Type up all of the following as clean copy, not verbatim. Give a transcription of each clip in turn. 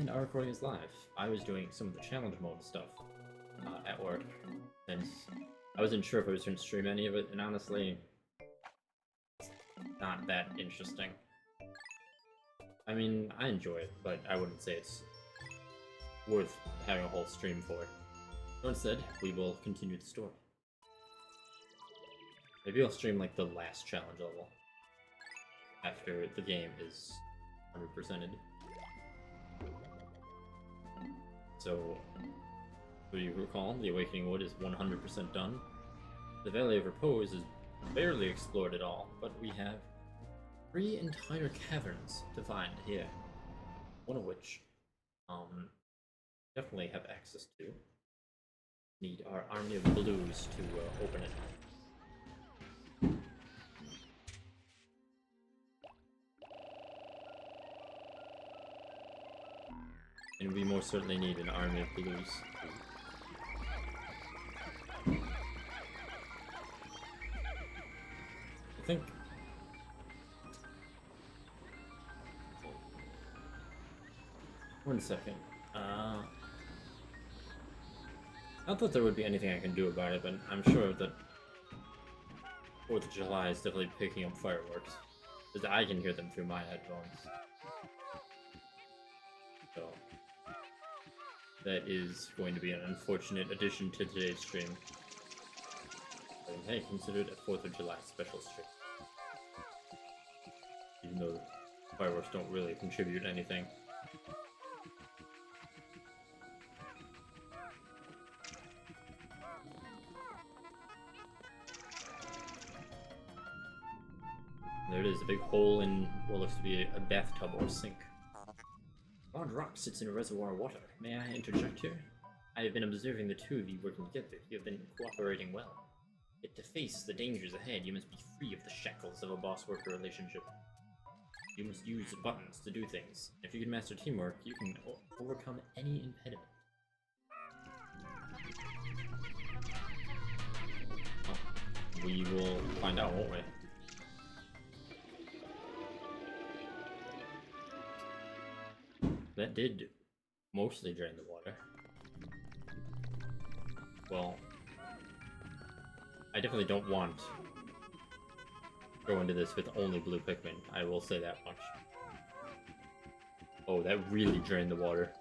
And our recording is live. I was doing some of the challenge mode stuff at work, since I wasn't sure if I was going to stream any of it, and honestly, it's not that interesting. I mean, I enjoy it, but I wouldn't say it's worth having a whole stream for. So instead, we will continue the story. Maybe I'll stream like the last challenge level after the game is 100%ed. So, do you recall, the Awakening Wood is 100% done. The Valley of Repose is barely explored at all, but we have 3 entire caverns to find here. One of which, definitely have access to. Need our army of blues to open it. And we most certainly need an army of blues. I think... One second. Not that there would be anything I can do about it, but I'm sure that 4th of July is definitely picking up fireworks. Because I can hear them through my headphones. So... that is going to be an unfortunate addition to today's stream. But hey, consider it a 4th of July special stream. Even though fireworks don't really contribute anything. There it is, a big hole in what looks to be a bathtub or sink. A large rock sits in a reservoir of water. May I interject here? I have been observing the two of you working together. You have been cooperating well. Yet to face the dangers ahead, you must be free of the shackles of a boss-worker relationship. You must use buttons to do things. If you can master teamwork, you can overcome any impediment. Well, we will find out, won't we? That did mostly drain the water. Well, I definitely don't want to go into this with only blue Pikmin. I will say that much. Oh, that really drained the water.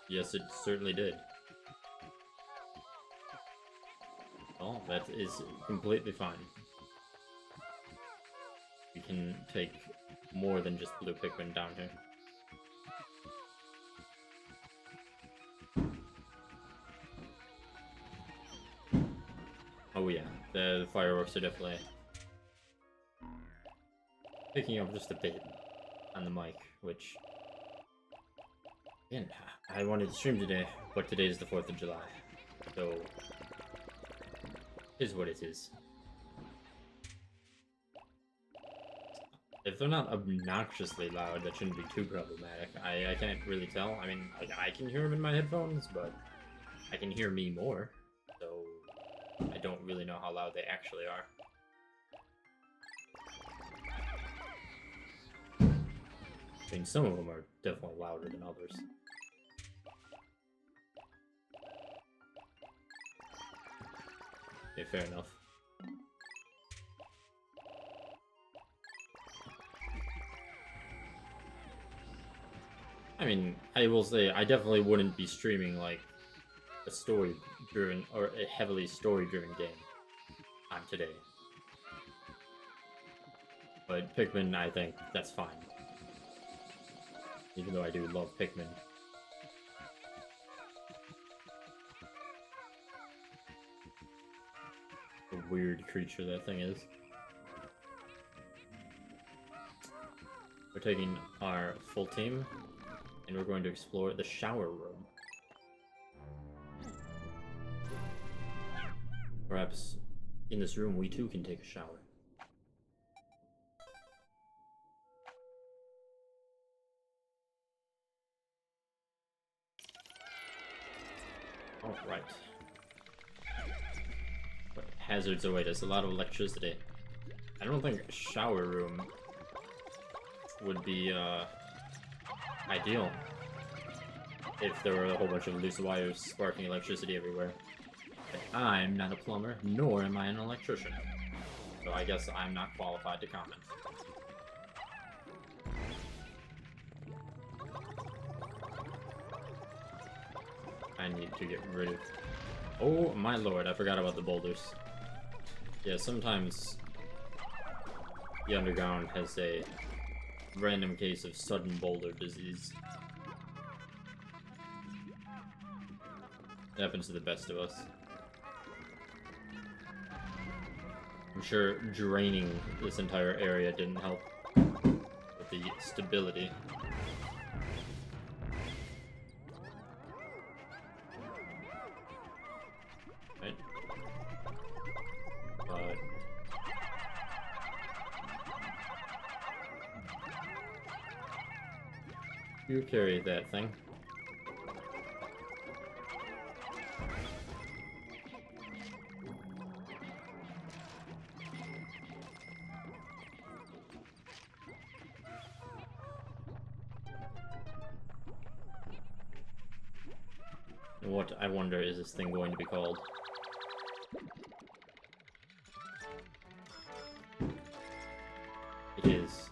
Yes, it certainly did. Well, that is completely fine. We can take more than just blue Pikmin down here. Oh yeah, the fireworks are definitely picking up just a bit on the mic, which, again, I wanted to stream today, but today is the 4th of July, so it is what it is. If they're not obnoxiously loud, that shouldn't be too problematic. I can't really tell. I mean, I can hear them in my headphones, but I can hear me more, so I don't really know how loud they actually are. I mean, some of them are definitely louder than others. Okay, fair enough. I mean, I will say, I definitely wouldn't be streaming, like, a story-driven, or a heavily story-driven game on today. But Pikmin, I think that's fine. Even though I do love Pikmin. A weird creature that thing is. We're taking our full team, and we're going to explore the shower room. Perhaps in this room we too can take a shower. Alright. What hazards await us? A lot of electricity. I don't think a shower room would be ideal if there were a whole bunch of loose wires sparking electricity everywhere. But I'm not a plumber, nor am I an electrician. So I guess I'm not qualified to comment. I need to get rid of... Oh my lord, I forgot about the boulders. Yeah, sometimes the underground has a random case of sudden boulder disease. It happens to the best of us. I'm sure draining this entire area didn't help with the stability. Right? But you carry that thing. What, I wonder, is this thing going to be called? It is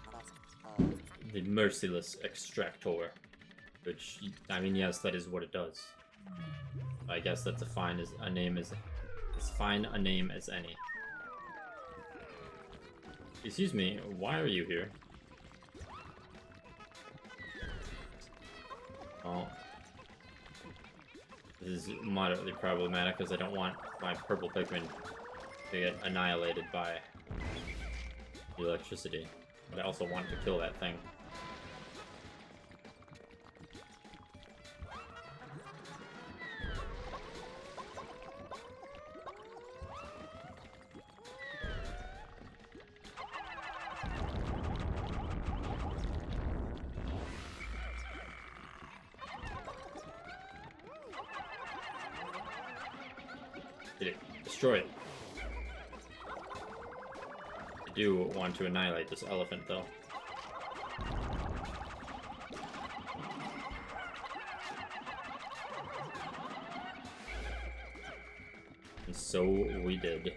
the Merciless Extractor, which, I mean, yes, that is what it does. I guess that's as fine a name as any. Excuse me, why are you here? Oh. This is moderately problematic because I don't want my purple Pikmin to get annihilated by the electricity. But I also want to kill that thing. Did it destroy it? I do want to annihilate this elephant, though. And so we did.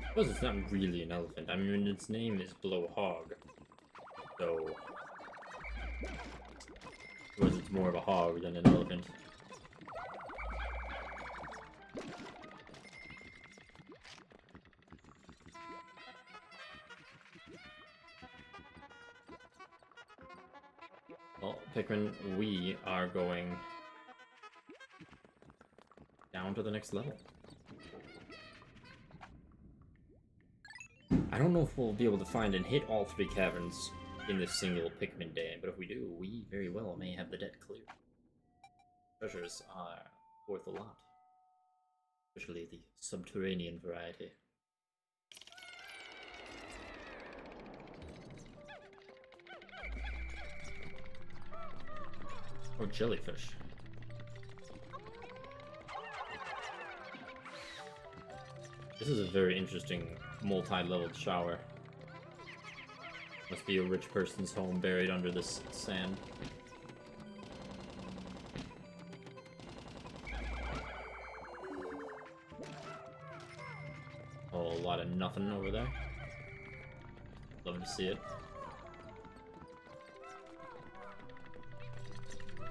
I suppose it's not really an elephant. I mean, its name is Blowhog. So... I suppose it's more of a hog than an elephant. Well, Pikmin, we are going down to the next level. I don't know if we'll be able to find and hit all 3 caverns in this single Pikmin day, but if we do, we very well may have the debt cleared. Treasures are worth a lot. Especially the subterranean variety. Or jellyfish. This is a very interesting multi-leveled shower. Must be a rich person's home buried under this sand. Oh, a lot of nothing over there. Love to see it.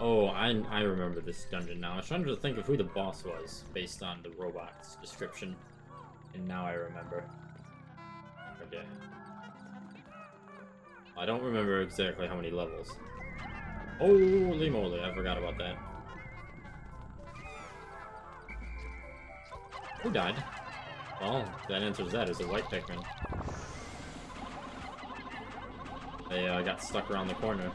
Oh, I remember this dungeon now. I was trying to think of who the boss was based on the robot's description. And now I remember. Okay. I don't remember exactly how many levels. Holy moly, I forgot about that. Who died? Well, that answers that as a white Pikmin. They got stuck around the corner.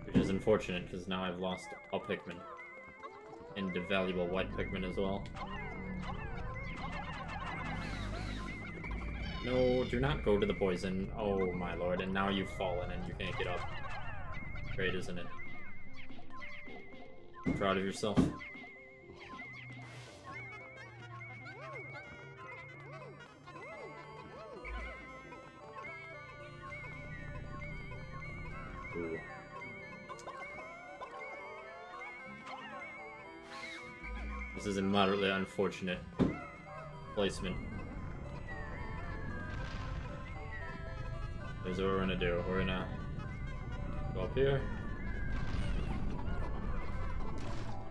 Which is unfortunate, because now I've lost a Pikmin. And a valuable white Pikmin as well. No, do not go to the poison. Oh my lord, and now you've fallen and you can't get up. Great, isn't it? Proud of yourself? Ooh. This is a moderately unfortunate placement. Here's what we're gonna do. We're gonna go up here.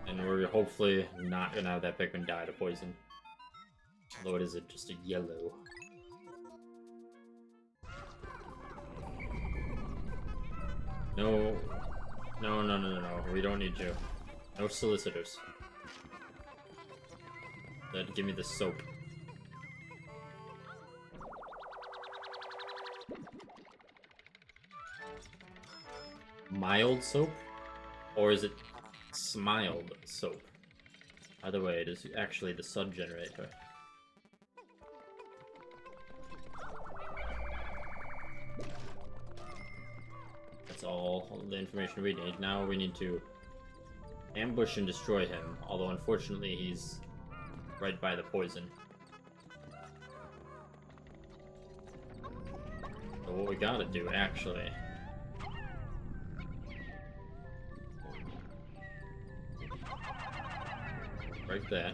And we're hopefully not gonna have that Pikmin die to poison. Although it is just a yellow. No. No. We don't need you. No solicitors. Then give me the soap. Mild soap? Or is it smiled soap? Either way, it is actually the sub generator. That's all the information we need. Now we need to ambush and destroy him, although unfortunately he's right by the poison. So what we gotta do, actually... break that.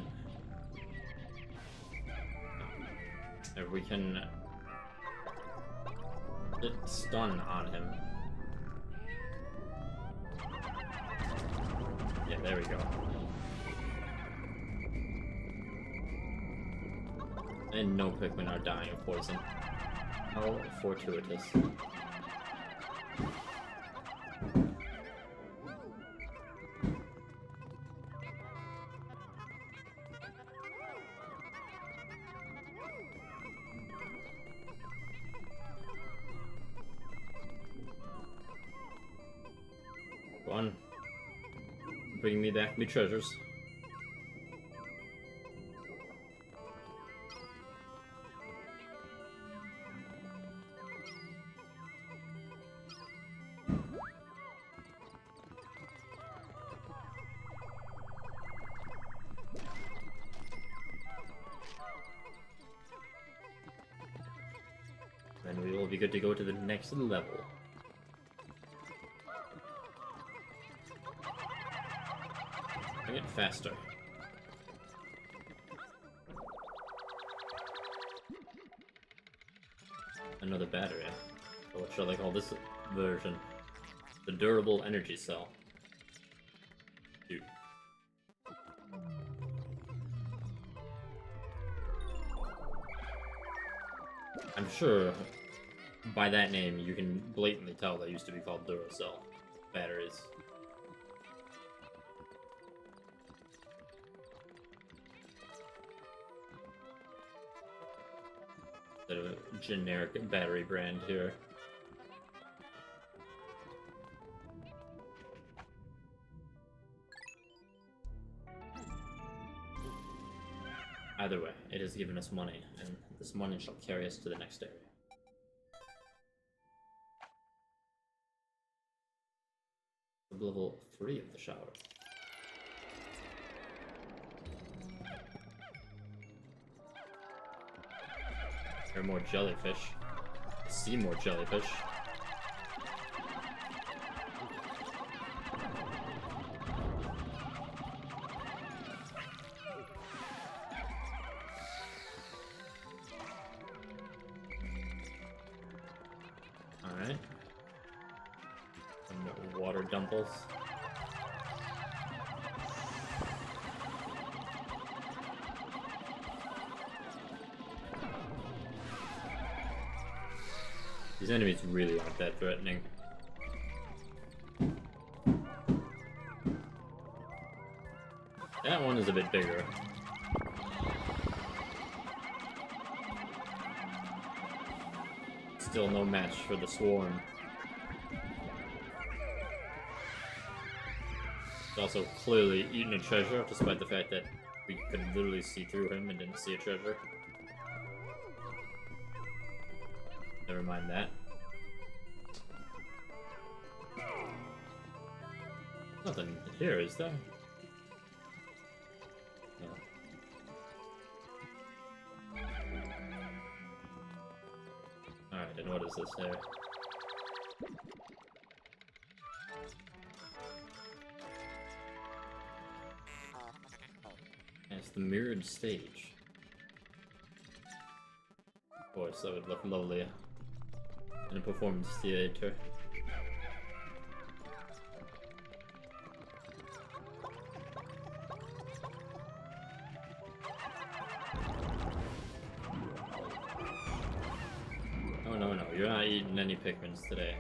If we can... get stun on him. Yeah, there we go. And no Pikmin are dying of poison. How fortuitous. Go on. Bring me back my treasures. Then we will be good to go to the next level. Bring it faster. Another battery. So what shall I call this version? The durable energy cell. Dude. I'm sure by that name you can blatantly tell they used to be called Duracell batteries. Instead of a generic battery brand here. Either way, it has given us money, and this money shall carry us to the next area. Level 3 of the shower. There are more jellyfish. I see more jellyfish. Alright. Some more water dumples. These enemies really aren't that threatening. That one is a bit bigger. Still no match for the swarm. It's also clearly eaten a treasure, despite the fact that we could literally see through him and didn't see a treasure. Never mind that. Nothing here, is there? No. Alright, and what is this here? It's the mirrored stage. Of course, that would look lovely in a performance theater. Oh no, you're not eating any Pikmins today.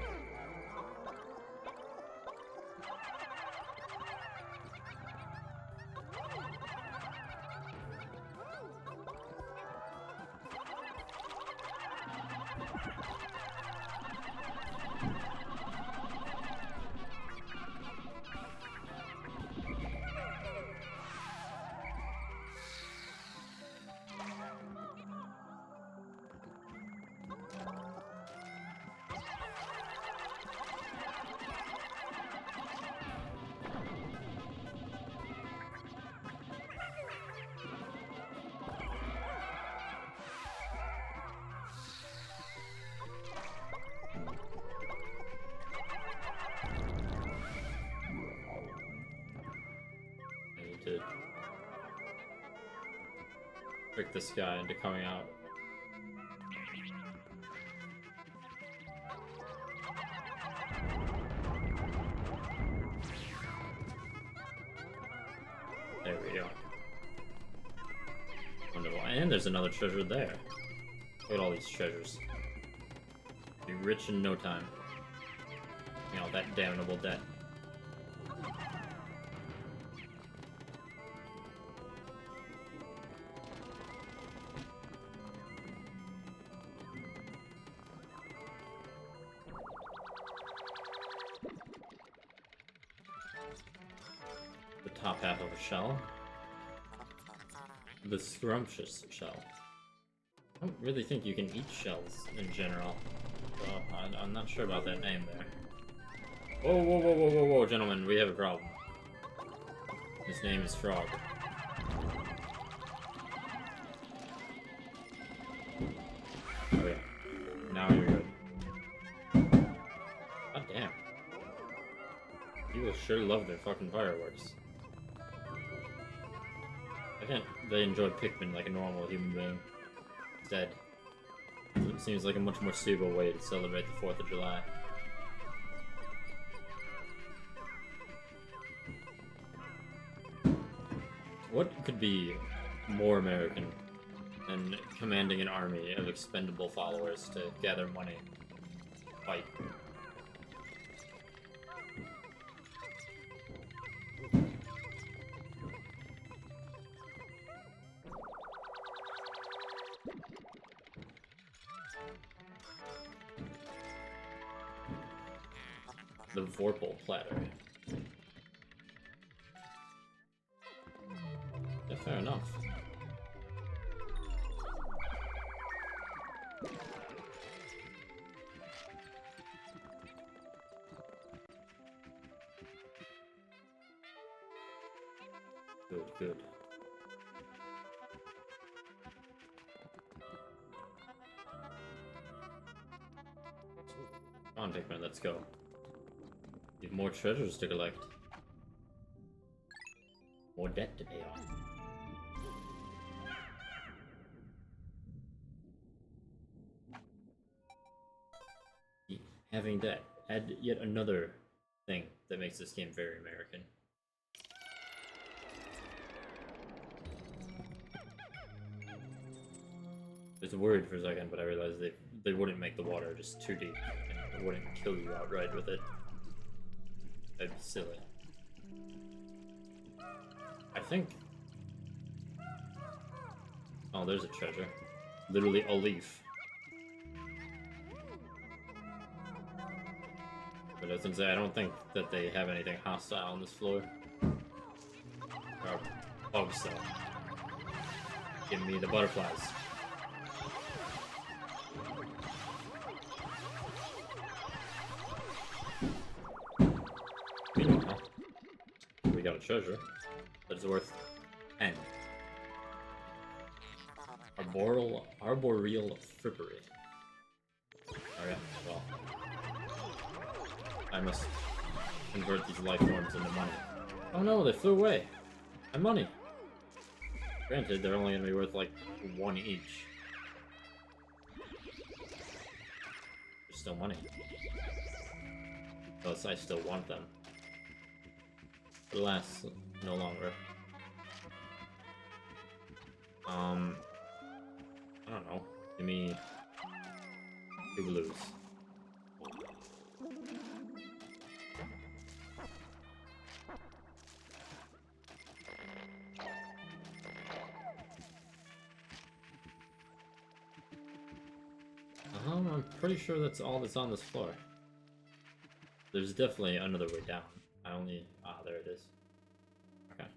To trick this guy into coming out. There we go. Wonderful. And there's another treasure there. Look at all these treasures. Be rich in no time. You know, that damnable debt. The top half of a shell. The scrumptious shell. I don't really think you can eat shells in general. So I'm not sure about that name there. Whoa, gentlemen, we have a problem. His name is Frog. Oh yeah. Now you're good. God damn. People sure love their fucking fireworks. I can't they enjoy Pikmin like a normal human being. Instead, it seems like a much more suitable way to celebrate the 4th of July. What could be more American than commanding an army of expendable followers to gather money, fight? The Vorpal platter. Yeah, fair enough. Good. Come on, Pikmin, let's go. We have more treasures to collect. More debt to pay off. Having debt. Add yet another thing that makes this game very American. I was worried for a second, but I realized they wouldn't make the water just too deep, and it wouldn't kill you outright with it. That'd be silly. I think... Oh, there's a treasure. Literally a leaf. But I was gonna say, I don't think that they have anything hostile on this floor. There are bugs, though. Give me the butterflies. a treasure that is worth 10. Arboreal frippery. Okay, well. I must convert these life forms into money. Oh no, they flew away! My money! Granted, they're only gonna be worth like 1 each. They're still money. Plus, I still want them. But alas, no longer. I don't know. Give me 2 blues. I'm pretty sure that's all that's on this floor. There's definitely another way down. There it is. Okay.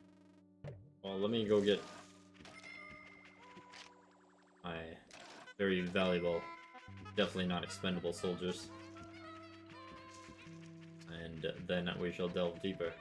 Well, let me go get my very valuable, definitely not expendable soldiers. And then we shall delve deeper.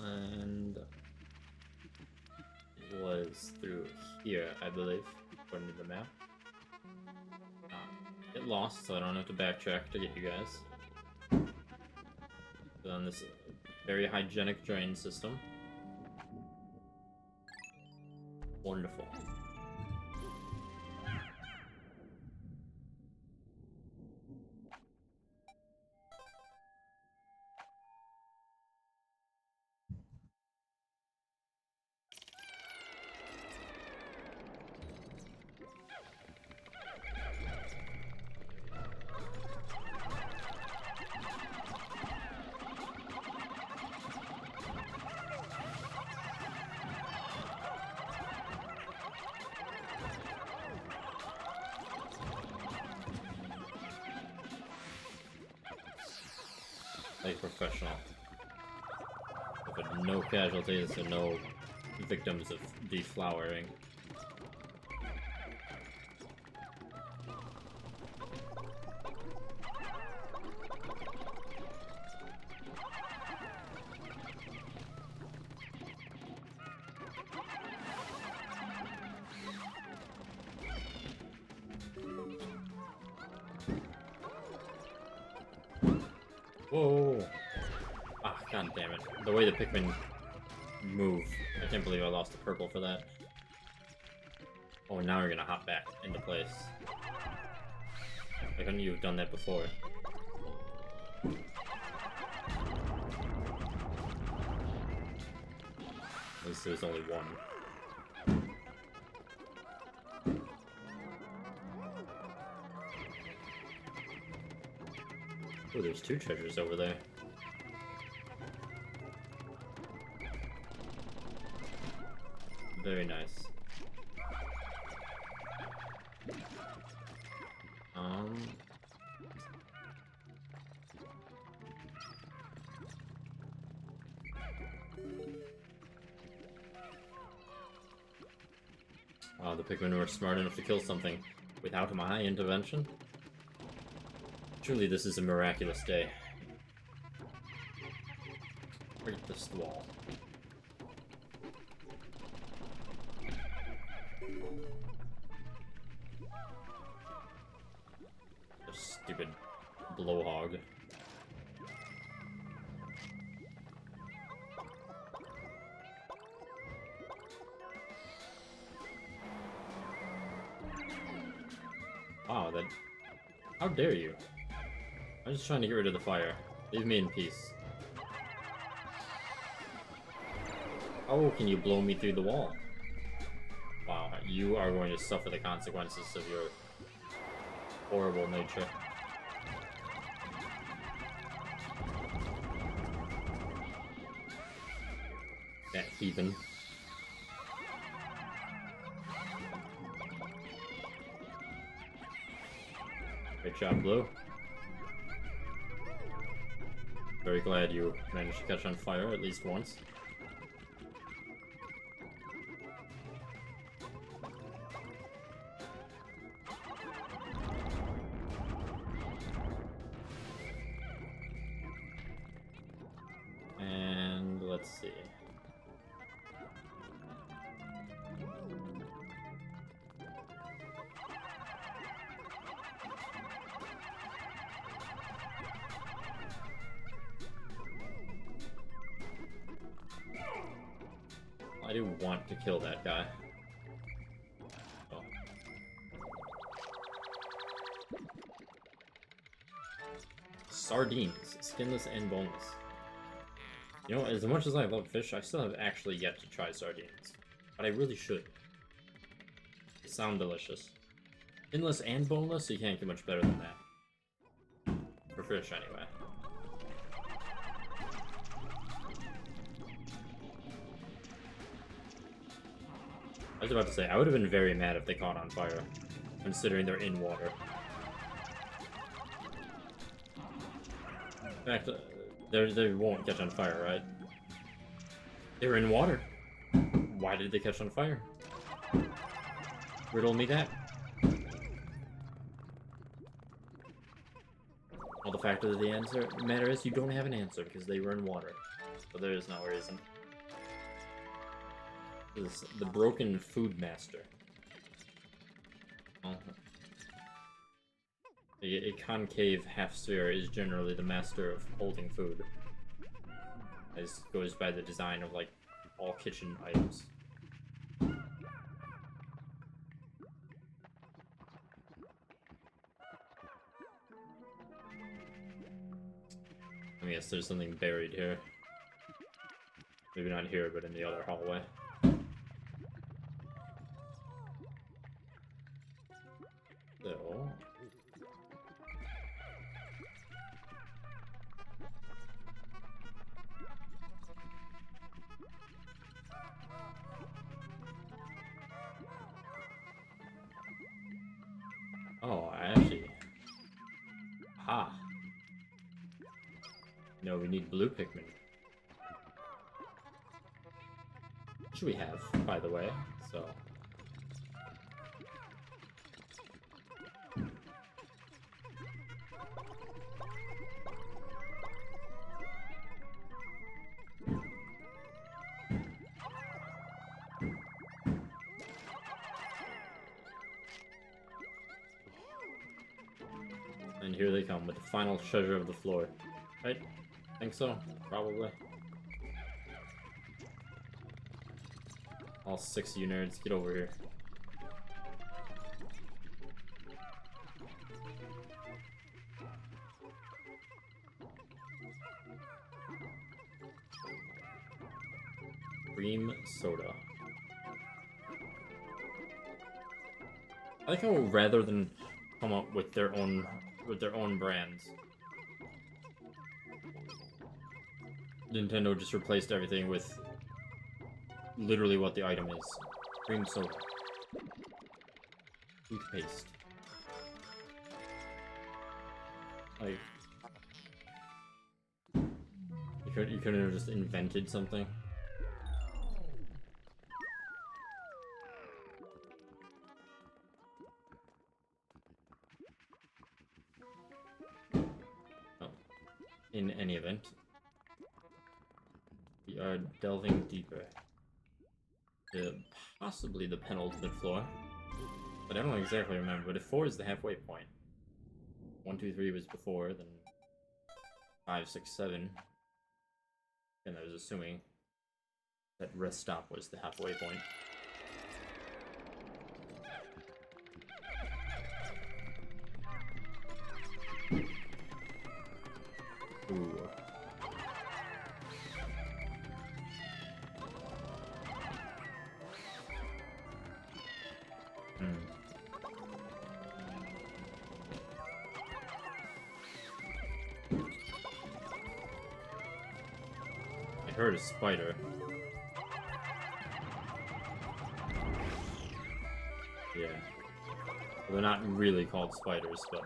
And it was through here, I believe, according to the map. Get lost, so I don't have to backtrack to get you guys. So on this very hygienic drain system. Wonderful. Like professional. But no casualties and no victims of deflowering. Whoa! Ah, god damn it. The way the Pikmin move. I can't believe I lost the purple for that. Oh, now we're gonna hop back into place. Why couldn't you have done that before? At least there's only one. Oh, there's 2 treasures over there. Very nice. Wow, the Pikmin were smart enough to kill something without my intervention. Truly, this is a miraculous day. Break this wall. This stupid blowhog. Wow, that... How dare you? I'm just trying to get rid of the fire. Leave me in peace. How can you blow me through the wall? Wow, you are going to suffer the consequences of your horrible nature. That heathen. Great job, Blue. Very glad you managed to catch on fire at least once. And let's see. I do want to kill that guy. Oh. Sardines, skinless and boneless. You know, as much as I love fish, I still have actually yet to try sardines. But I really should. They sound delicious. Skinless and boneless, you can't get much better than that. For fish, anyway. I was about to say, I would have been very mad if they caught on fire, considering they're in water. In fact, they won't catch on fire, right? They're in water. Why did they catch on fire? Riddle me that. Well, the fact of the matter is you don't have an answer because they were in water. So there is no reason. This is the broken food master. Oh. A concave half sphere is generally the master of holding food. As goes by the design of, like, all kitchen items. I guess there's something buried here. Maybe not here, but in the other hallway. So... Oh, I actually... Ha! No, we need blue Pikmin. Which we have, by the way, so... And here they come with the final treasure of the floor. Right? Think so? Probably. All 6 of you nerds, get over here. Cream soda. I like how rather than come up with their own brands, Nintendo just replaced everything with literally what the item is. Cream soda. Toothpaste. Like, you couldn't have just invented something. Oh. In any event, we are delving deeper. Possibly the penultimate floor. But I don't exactly remember, but if 4 is the halfway point. 1, 2, 3 was before, then 5, 6, 7. And I was assuming that rest stop was the halfway point. Ooh. I heard a spider. They're not really called spiders, but...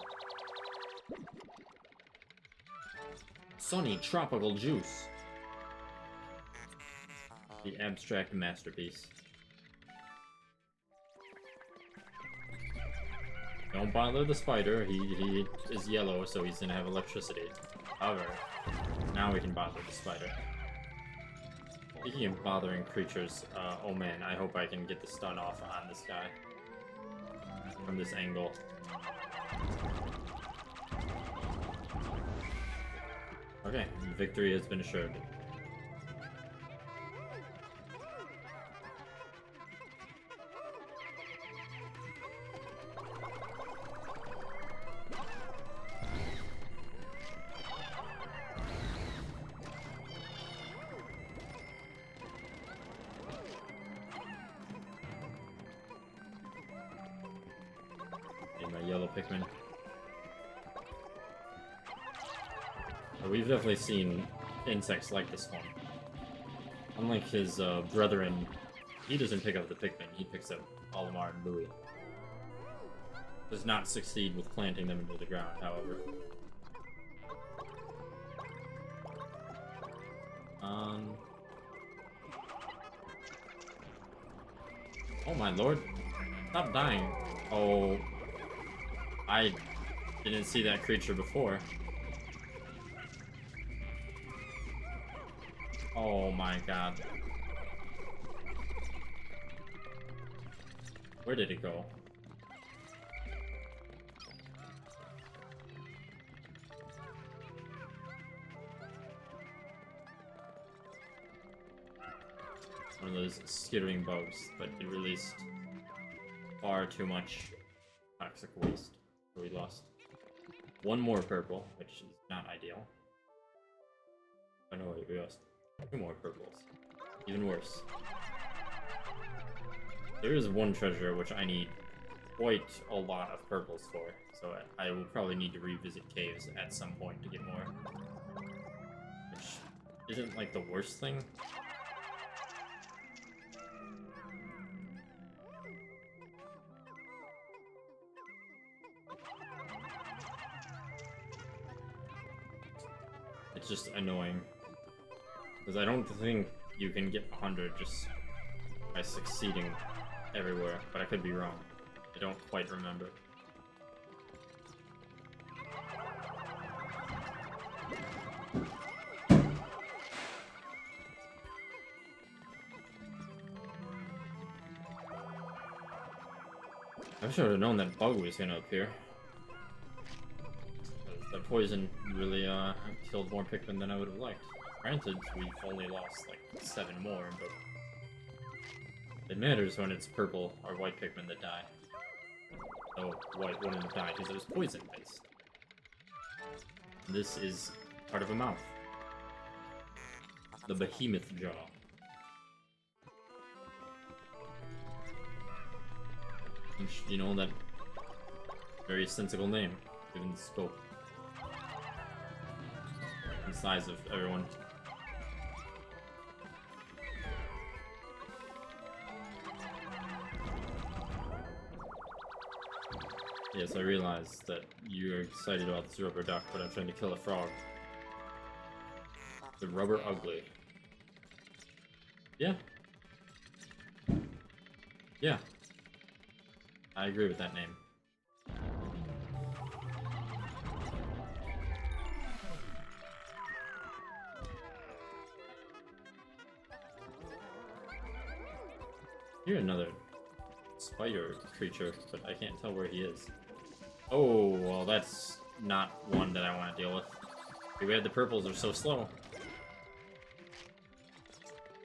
Sunny tropical juice. The abstract masterpiece. Don't bother the spider, he is yellow, so he's gonna have electricity. However, now we can bother the spider. Speaking of bothering creatures, oh man, I hope I can get the stun off on this guy. From this angle. Okay, victory has been assured. My yellow Pikmin. We've definitely seen insects like this one. Unlike his brethren, he doesn't pick up the Pikmin, he picks up Olimar and Louie. Does not succeed with planting them into the ground, however. Oh my lord. Stop dying. Oh. I didn't see that creature before. Oh my god. Where did it go? One of those skittering bugs, but it released far too much toxic waste. So we lost one more purple, which is not ideal. Oh no, we lost 2 more purples. Even worse. There is one treasure which I need quite a lot of purples for, so I will probably need to revisit caves at some point to get more. Which isn't like the worst thing. It's just annoying. Because I don't think you can get 100 just by succeeding everywhere, but I could be wrong. I don't quite remember. I should have known that bug was gonna appear. The poison really killed more Pikmin than I would have liked. Granted, we've only lost like 7 more, but it matters when it's purple or white Pikmin that die. Oh, white wouldn't have died because it was poison based. This is part of a mouth. The behemoth jaw. Which, you know, that very sensible name, given the scope and size of everyone. Yes, I realize that you're excited about this rubber duck, but I'm trying to kill a frog. The rubber ugly. Yeah. Yeah. I agree with that name. You're another spider creature, but I can't tell where he is. Oh, well that's not one that I want to deal with. Too bad the purples are so slow.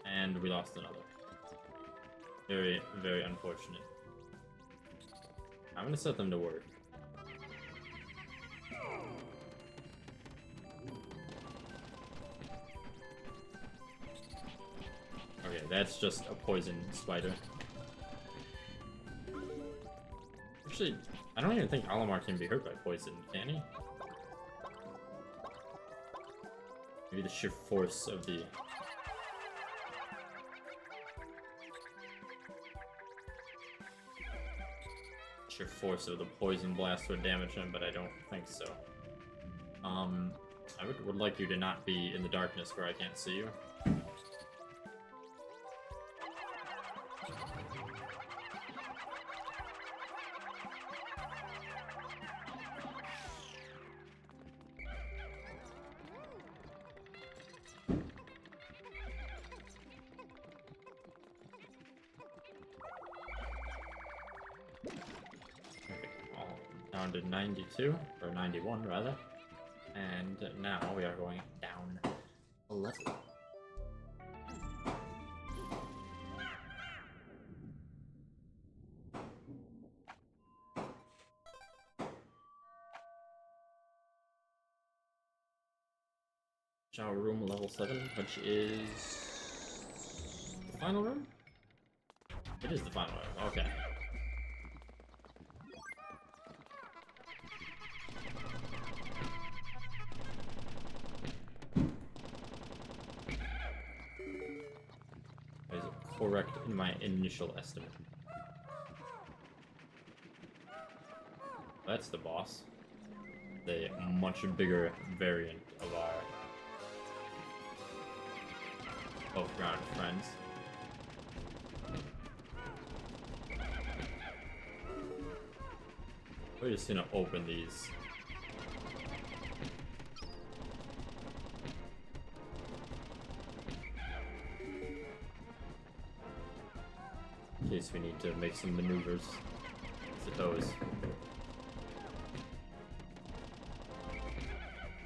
And we lost another. Very, very unfortunate. I'm gonna set them to work. Okay, that's just a poison spider. Actually, I don't even think Olimar can be hurt by poison, can he? Maybe the sheer force of the... sheer force of the poison blast would damage him, but I don't think so. I would like you to not be in the darkness where I can't see you. Down to 92, or 91 rather, and now we are going down a level. Shower room level 7, which is the final room? It is the final room, okay. Correct in my initial estimate. That's the boss. The much bigger variant of our above ground friends. We're just gonna open these. In case we need to make some maneuvers, I suppose.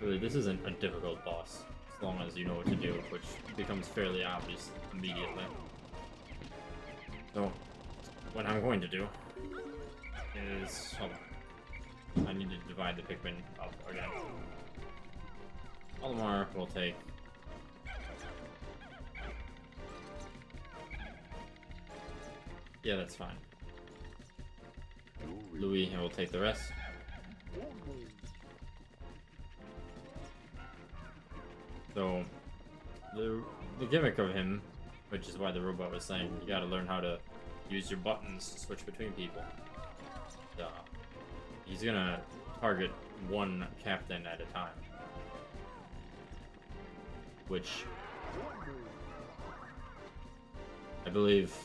Really, this isn't a difficult boss, as long as you know what to do, which becomes fairly obvious immediately. So, what I'm going to do is... hold on. I need to divide the Pikmin up again. Olimar will take... yeah, that's fine. Louis will take the rest. So, the gimmick of him, which is why the robot was saying you gotta learn how to use your buttons to switch between people. He's gonna target one captain at a time. Which, I believe,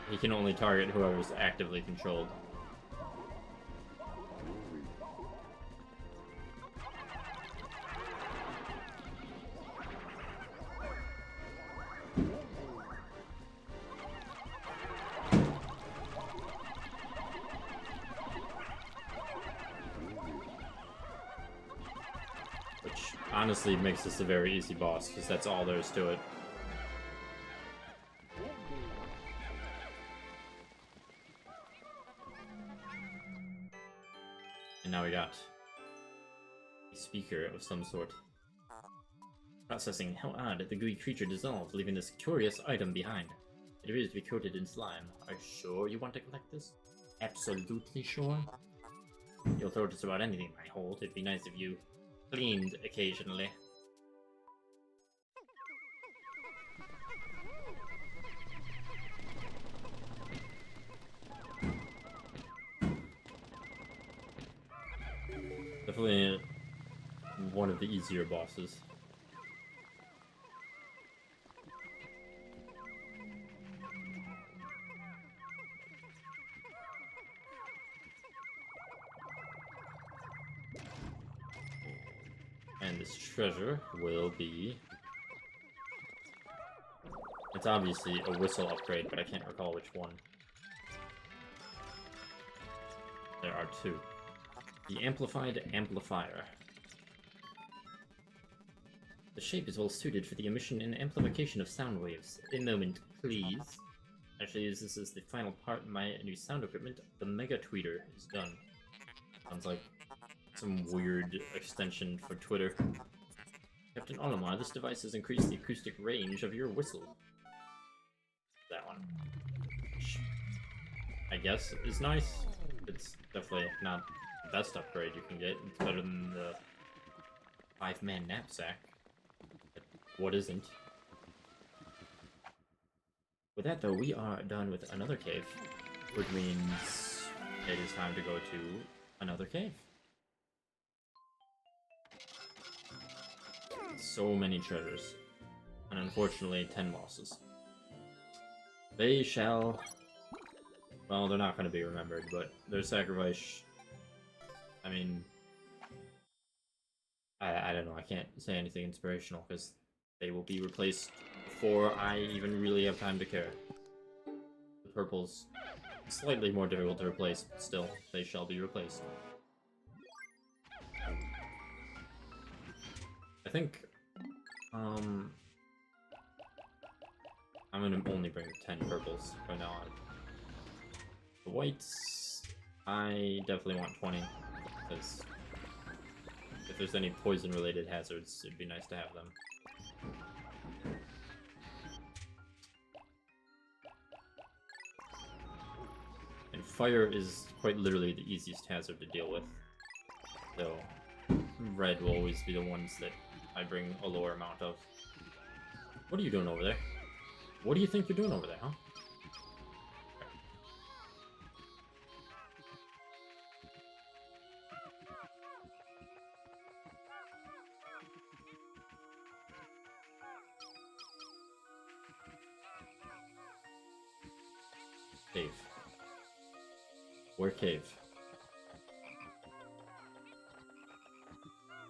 he can only target whoever's actively controlled. Which honestly makes this a very easy boss, because that's all there is to it. And now we got a speaker of some sort. Processing. How odd. The gooey creature dissolved, leaving this curious item behind. It appears to be coated in slime. Are you sure you want to collect this? Absolutely sure. You'll throw just about anything I hold. It'd be nice if you cleaned occasionally. Definitely one of the easier bosses. And this treasure will be... it's obviously a whistle upgrade, but I can't recall which one. There are two. The Amplified Amplifier. The shape is well suited for the emission and amplification of sound waves. A moment, please. Actually, use this as the final part in my new sound equipment. The Mega Tweeter is done. Sounds like some weird extension for Twitter. Captain Olimar, this device has increased the acoustic range of your whistle. That one. Which I guess is nice. It's definitely not the best upgrade you can get. It's better than the 5-man knapsack. But what isn't? With that though, we are done with another cave, which means it is time to go to another cave. So many treasures. And unfortunately, 10 losses. They shall... Well, they're not going to be remembered, but their sacrifice... I mean... I don't know, I can't say anything inspirational, because they will be replaced before I even really have time to care. The purple's slightly more difficult to replace, but still, they shall be replaced. I think... I'm gonna only bring 10 purples from now on. The whites... I definitely want 20, because... if there's any poison-related hazards, it'd be nice to have them. And fire is quite literally the easiest hazard to deal with. So, red will always be the ones that I bring a lower amount of. What are you doing over there? What do you think you're doing over there, huh? Cave. Where cave?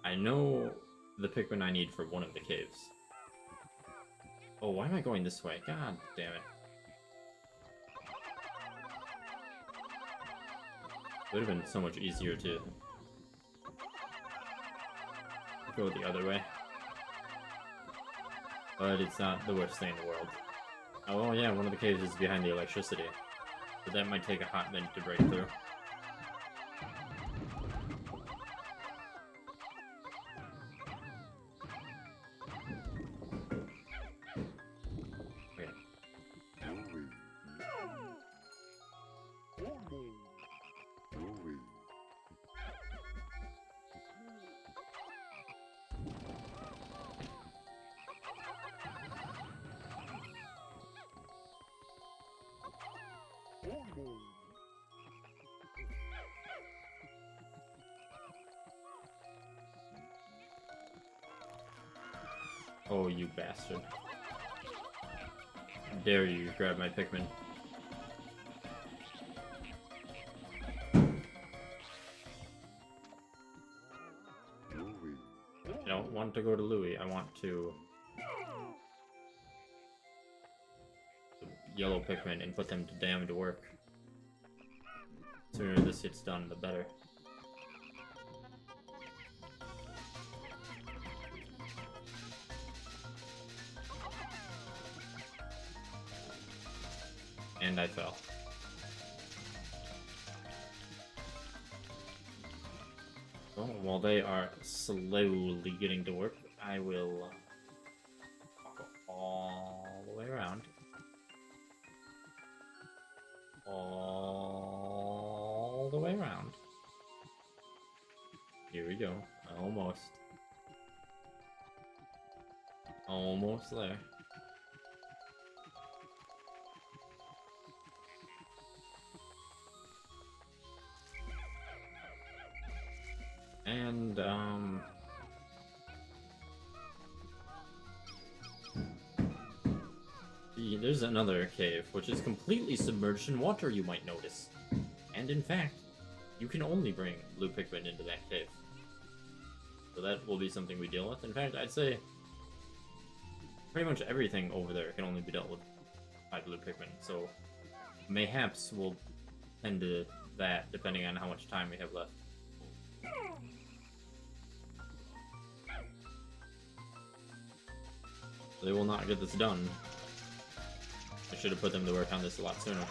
I know the Pikmin I need for one of the caves. Oh, why am I going this way? God damn it. It would have been so much easier to go the other way. But it's not the worst thing in the world. Oh yeah, one of the caves is behind the electricity. But that might take a hot minute to break through. Okay. Oh, you bastard. How dare you grab my Pikmin. I don't want to go to Louis, I want to... yellow Pikmin and put them to damn to work. The sooner this gets done, the better. And I fell. Oh, while they are slowly getting to work, I will walk all the way around. All the way around. Here we go. Almost. Almost there. And, there's another cave, which is completely submerged in water, you might notice. And in fact, you can only bring blue Pikmin into that cave. So that will be something we deal with. In fact, I'd say pretty much everything over there can only be dealt with by blue Pikmin. So mayhaps we'll tend to that depending on how much time we have left. They will not get this done. I should have put them to work on this a lot sooner.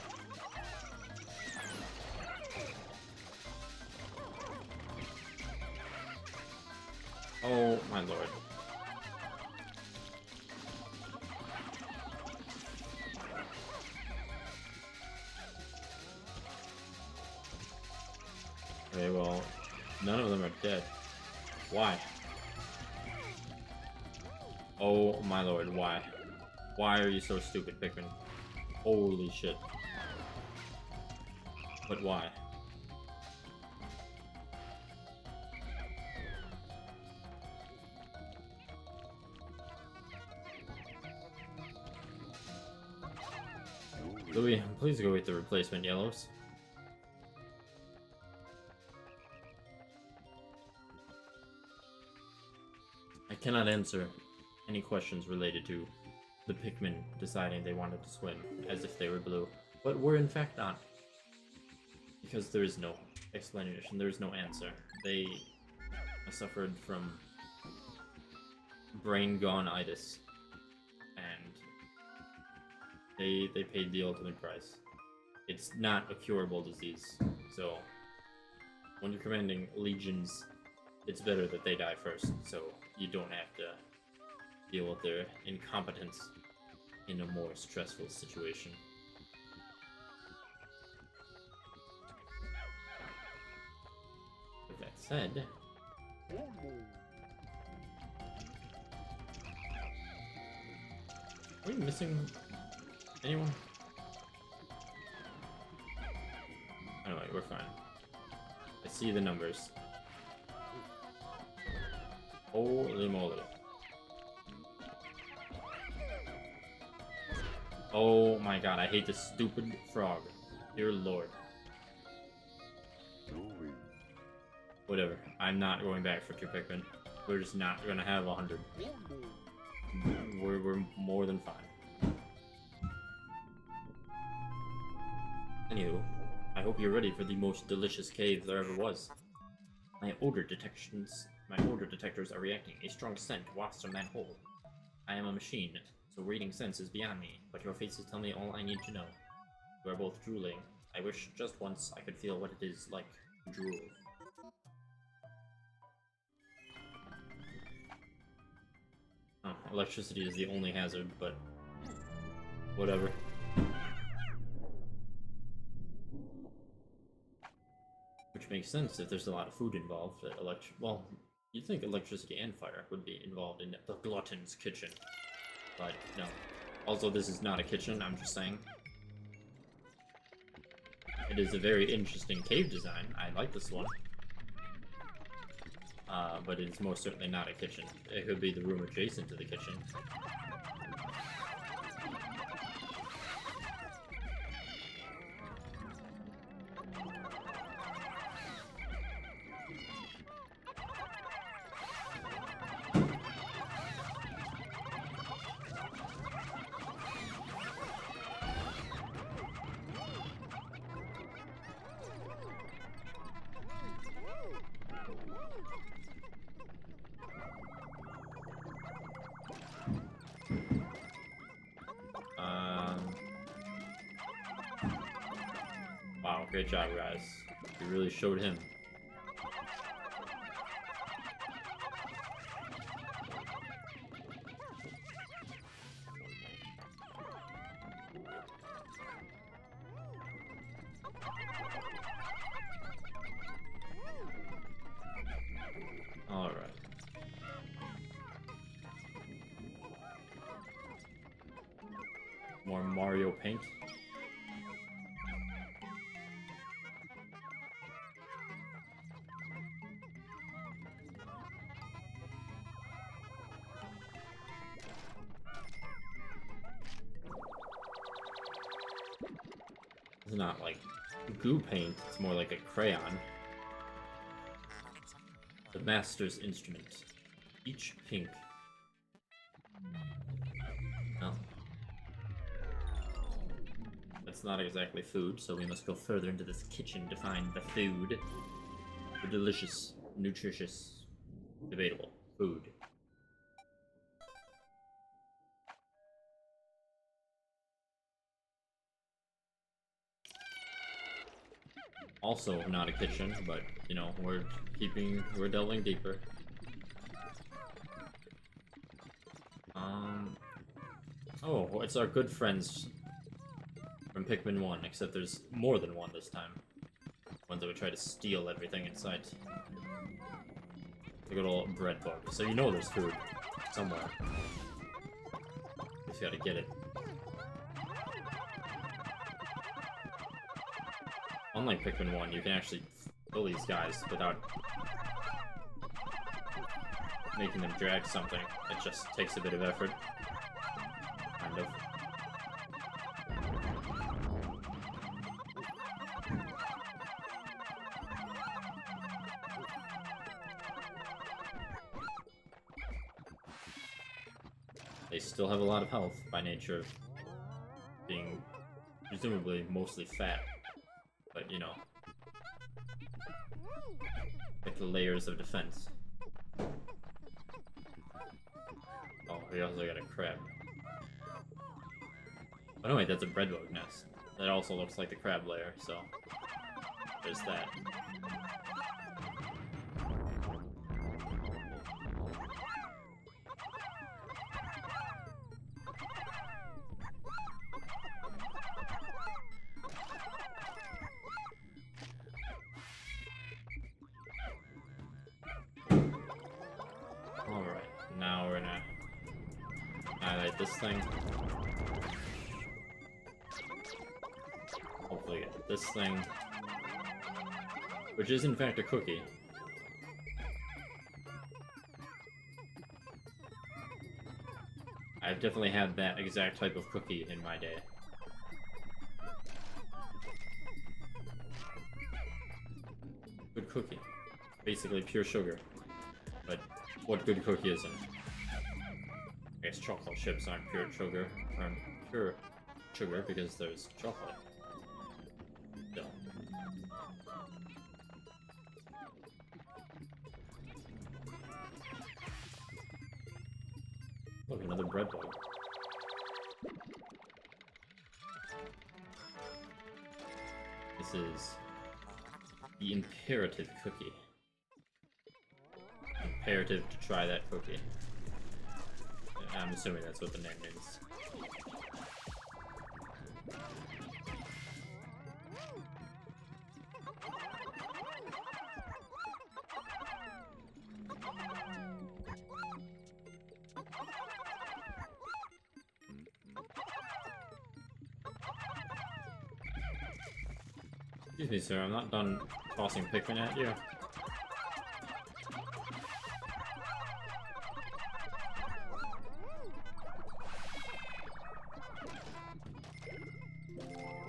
Oh my lord. Okay, well, none of them are dead. Why? Oh my lord, why? Why are you so stupid, Pikmin? Holy shit. But why? Louis, please go with the replacement yellows. I cannot answer any questions related to the Pikmin deciding they wanted to swim as if they were blue, but were in fact not. Because there is no explanation, there is no answer. They suffered from brain gone-itis, and they paid the ultimate price. It's not a curable disease, so when you're commanding legions, it's better that they die first, so you don't have to deal with their incompetence in a more stressful situation. With that said, are we missing anyone? Anyway, we're fine. I see the numbers. Holy moly. Oh my god, I hate this stupid frog. Dear lord. Whatever, I'm not going back for 2 Pikmin. We're just not gonna have 100. We're more than fine. Anywho, I hope you're ready for the most delicious cave there ever was. My odor detectors are reacting. A strong scent wafts from that hole. I am a machine, so reading scents is beyond me, but your faces tell me all I need to know. You are both drooling. I wish just once I could feel what it is like to drool. Oh, electricity is the only hazard, but whatever. Which makes sense if there's a lot of food involved. Well, you'd think electricity and fire would be involved in the glutton's kitchen, but no. Also, this is not a kitchen, I'm just saying. It is a very interesting cave design. I like this one. But it is most certainly not a kitchen. It could be the room adjacent to the kitchen. Wow, great job, guys. You really showed him. Alright. More Mario paint. It's not like goo paint, it's more like a crayon. The master's instrument. Each pink. Well, that's not exactly food, so we must go further into this kitchen to find the food. The delicious, nutritious, debatable food. Also not a kitchen, but, you know, we're delving deeper. Oh, it's our good friends from Pikmin 1, except there's more than one this time. Ones that would try to steal everything in sight. The good old bread bug. So you know there's food somewhere. Just gotta get it. Unlike Pikmin 1, you can actually kill these guys without making them drag something. It just takes a bit of effort. Kind of. They still have a lot of health by nature of being presumably mostly fat. But, you know, like the layers of defense. Oh, we also got a crab. Oh no, wait, that's a breadbug nest. That also looks like the crab layer, so there's that. Alright, now we're gonna highlight this thing. Hopefully get this thing. Which is in fact a cookie. I've definitely had that exact type of cookie in my day. Good cookie. Basically pure sugar. But what good cookie isn't? I guess chocolate chips aren't pure sugar. Aren't pure sugar because there's chocolate. No. Look, another bread bug. This is the imperative cookie. Imperative to try that cookie. I'm assuming that's what the name means. Excuse me, sir, I'm not done tossing Pikmin at you.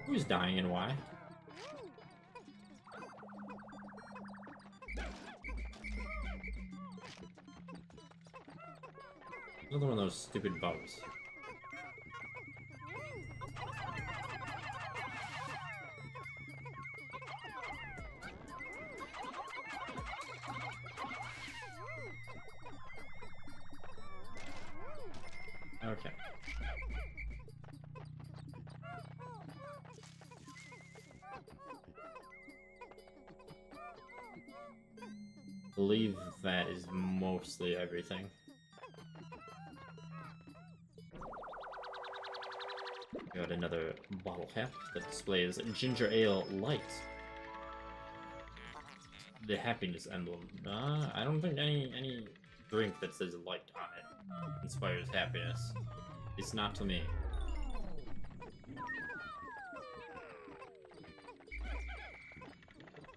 Who's dying and why? Another one of those stupid bugs. Okay. I believe that is mostly everything. Got another bottle cap that displays ginger ale light. The happiness emblem. I don't think any drink that says light on it inspires happiness. It's not to me.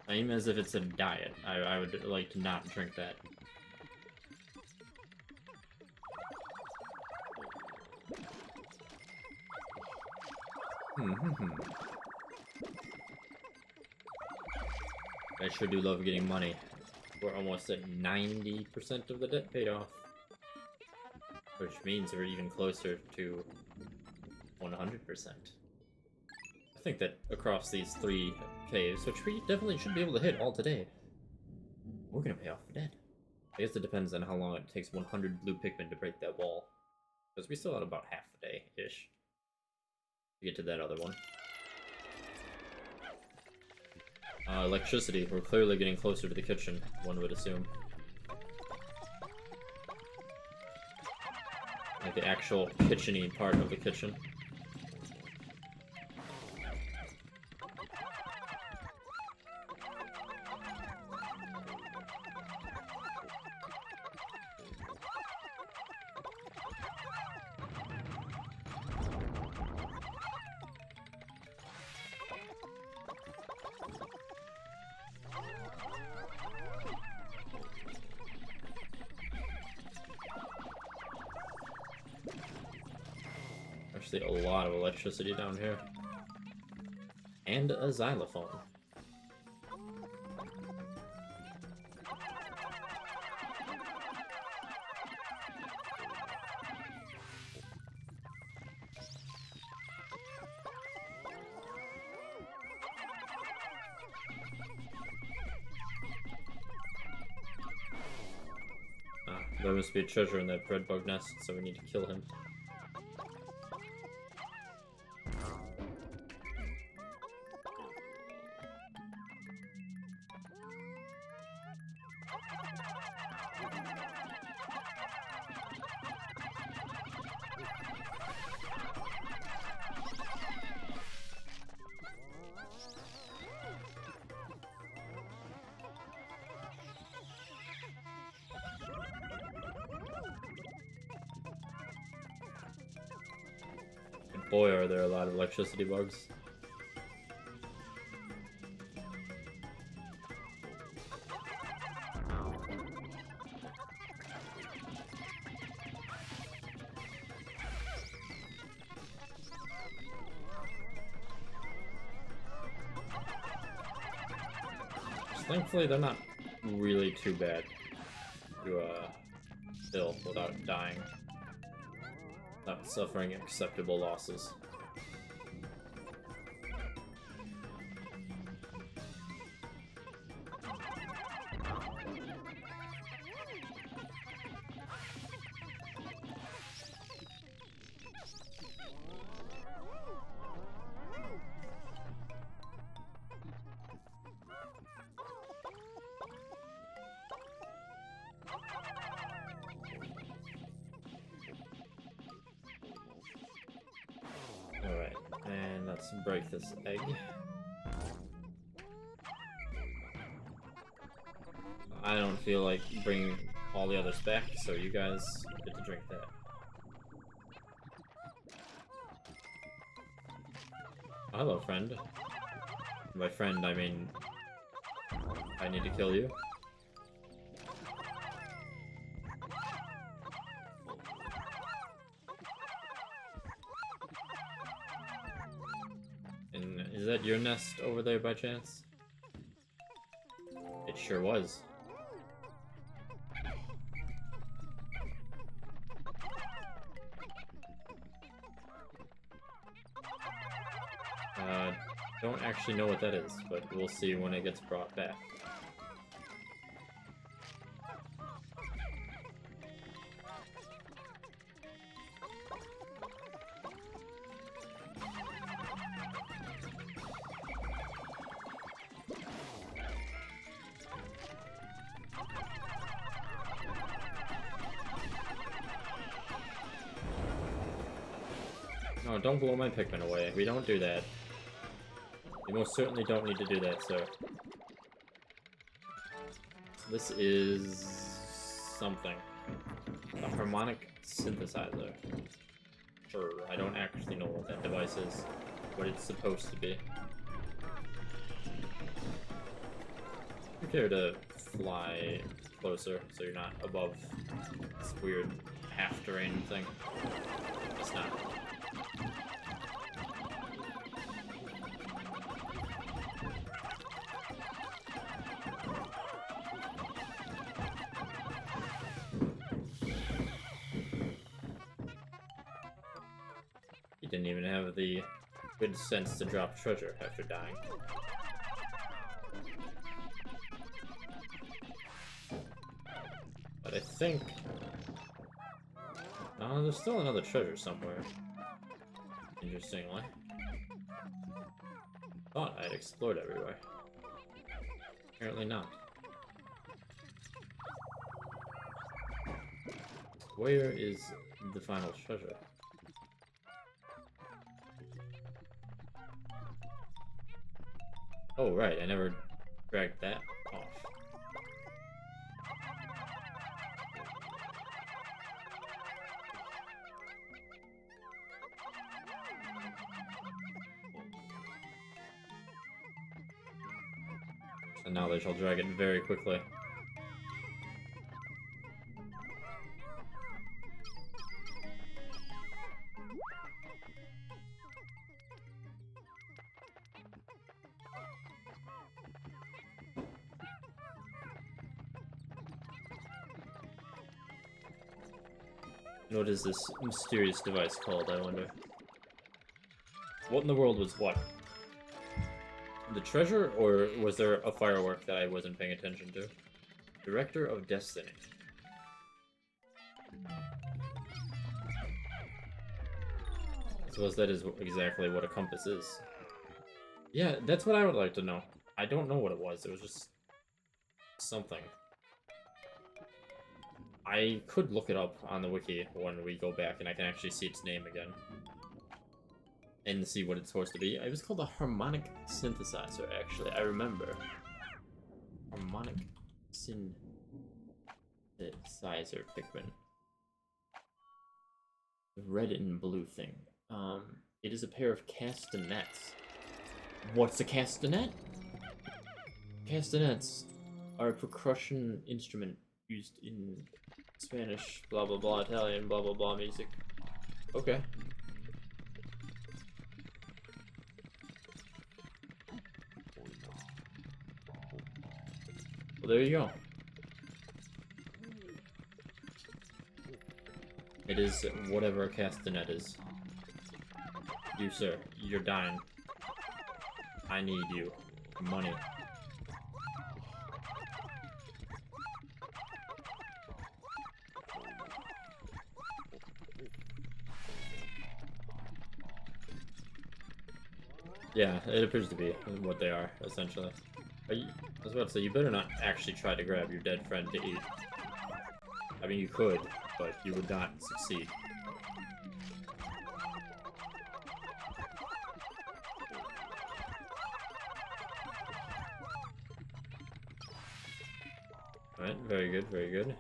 Same as if it's a diet. I would like to not drink that. I sure do love getting money. We're almost at 90% of the debt paid off. Which means we're even closer to 100%. I think that across these 3 caves, which we definitely should be able to hit all today, we're gonna pay off the debt. I guess it depends on how long it takes 100 blue Pikmin to break that wall. Because we still had about half the day-ish to get to that other one. Electricity. We're clearly getting closer to the kitchen, one would assume. Like the actual kitchen-y part of the kitchen. Actually, a lot of electricity down here. And a xylophone. There must be a treasure in that bread bug nest, so we need to kill him. Boy, are there a lot of electricity bugs. Thankfully, they're not really too bad to kill without dying. Not suffering acceptable losses. Alright, and let's break this egg. I don't feel like bringing all the others back, so you guys get to drink that. Oh, hello, friend. By friend, I mean I need to kill you. And is that your nest over there by chance? It sure was. Don't actually know what that is, but we'll see when it gets brought back. No, don't blow my Pikmin away. We don't do that. You most certainly don't need to do that, sir. This is something. A harmonic synthesizer. Sure, I don't actually know what that device is. What it's supposed to be. You care to fly closer so you're not above this weird half-terrain thing? It's not. Didn't even have the good sense to drop treasure after dying. But I think... there's still another treasure somewhere. Interestingly. Thought I'd explored everywhere. Apparently not. Where is the final treasure? Oh, right, I never dragged that off. And now they shall drag it very quickly. What is this mysterious device called, I wonder? What in the world was what? The treasure, or was there a firework that I wasn't paying attention to? Director of Destiny. suppose that is exactly what a compass is. Yeah, that's what I would like to know. I don't know what it was. It was just something. I could look it up on the wiki when we go back and I can actually see its name again. And see what it's supposed to be. It was called a harmonic synthesizer, actually. I remember. Harmonic synthesizer Pikmin. The red and blue thing. It is a pair of castanets. What's a castanet? Castanets are a percussion instrument used in Spanish, blah blah blah, Italian, blah blah blah music. Okay. Well, there you go. It is whatever a castanet is. You, sir, you're dying. I need you. Money. Yeah, it appears to be what they are, essentially. I was about to say, you better not actually try to grab your dead friend to eat. I mean, you could, but you would not succeed. Alright, very good, very good.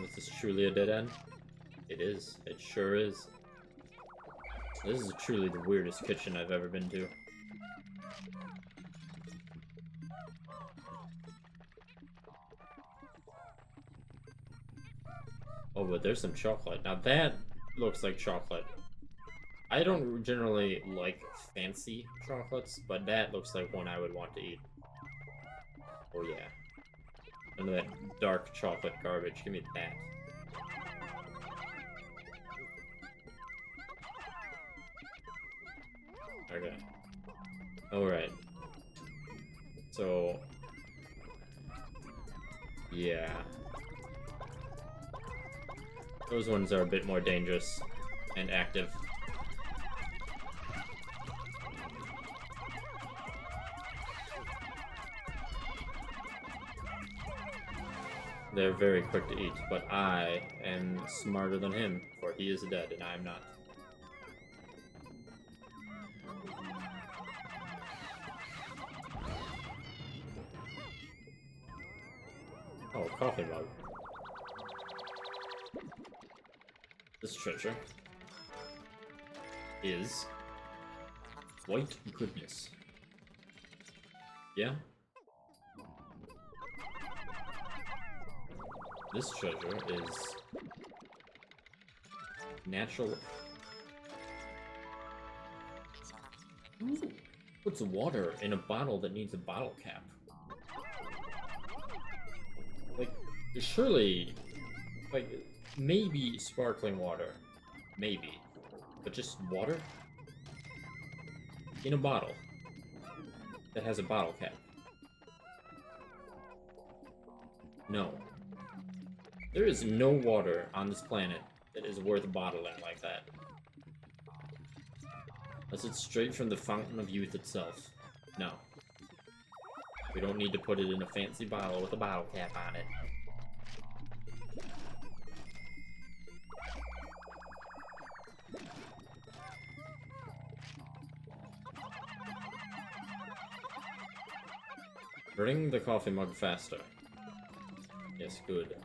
Is this truly a dead end? It is. It sure is. This is truly the weirdest kitchen I've ever been to. Oh, but there's some chocolate. Now that looks like chocolate. I don't generally like fancy chocolates, but that looks like one I would want to eat. Oh yeah. None of that dark chocolate garbage. Give me that. Okay. Alright. So... yeah. Those ones are a bit more dangerous and active. They're very quick to eat, but I am smarter than him, for he is dead and I am not. Oh, coffee mug. This treasure is white goodness. Yeah? This treasure is natural. Ooh, puts water in a bottle that needs a bottle cap. Like, surely, like, maybe sparkling water. Maybe. But just water? In a bottle that has a bottle cap. No. There is no water on this planet that is worth bottling like that. Unless it's straight from the fountain of youth itself. No. We don't need to put it in a fancy bottle with a bottle cap on it. Bring the coffee mug faster. Yes, good.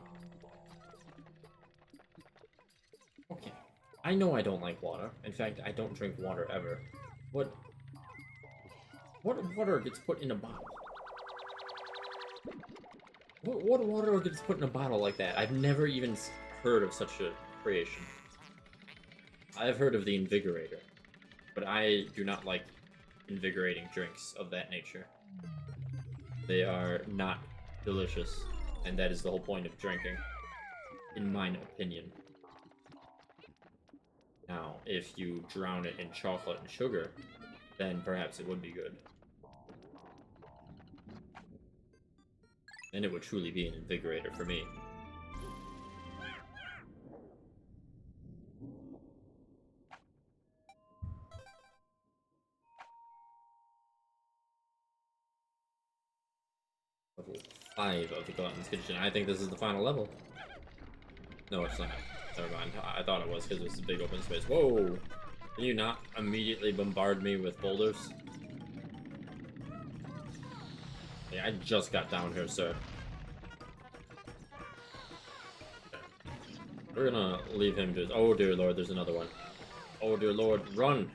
Okay. I know I don't like water. In fact, I don't drink water ever. What water gets put in a bottle? What water gets put in a bottle like that? I've never even heard of such a creation. I've heard of the Invigorator, but I do not like invigorating drinks of that nature. They are not delicious, and that is the whole point of drinking, in my opinion. Now, if you drown it in chocolate and sugar, then perhaps it would be good. then it would truly be an invigorator for me. Level 5 of the Glutton's Kitchen. I think this is the final level. No, it's not. Never mind. I thought it was because it was a big open space. Whoa! Can you not immediately bombard me with boulders? Yeah, I just got down here, sir. We're gonna leave him to... Oh, dear lord, there's another one. Oh, dear lord, run!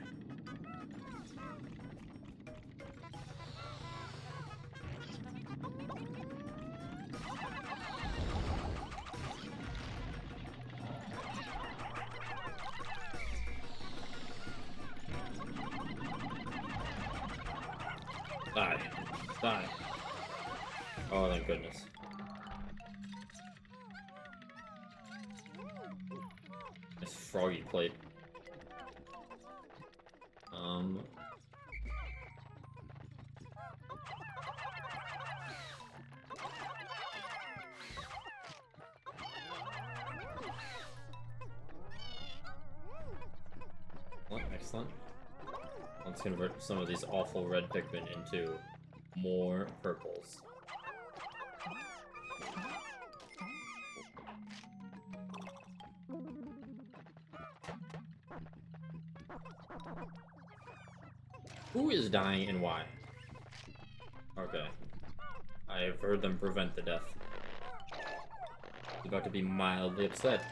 Die. Die. Oh, thank goodness. Nice froggy plate. Excellent. Let's convert some of these awful red Pikmin into more purples. Who is dying and why? Okay. I've heard them prevent the death. He's about to be mildly upset.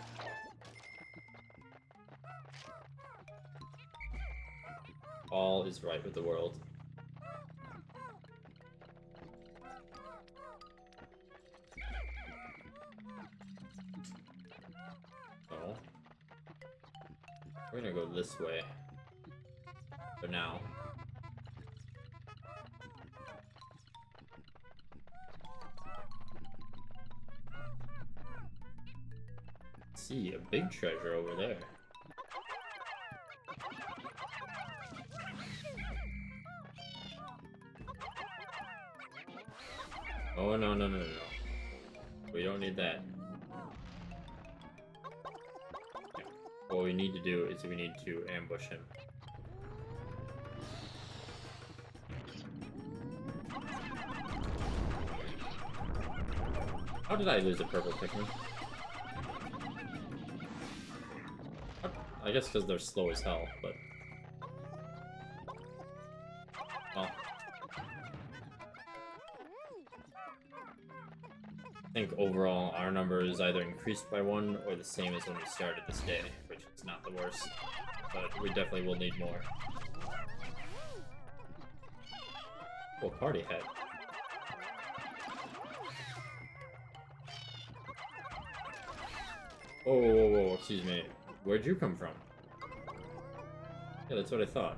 All is right with the world. So, we're gonna go this way for now. See a big treasure over there. Oh, no, no, no, no, no. We don't need that. Okay. What we need to do is we need to ambush him. How did I lose a purple Pikmin? I guess because they're slow as hell, but... Well... I think overall our number is either increased by 1 or the same as when we started this day, which is not the worst, but we definitely will need more. Oh, party hat. Whoa, whoa, whoa, excuse me. Where'd you come from? Yeah, that's what I thought.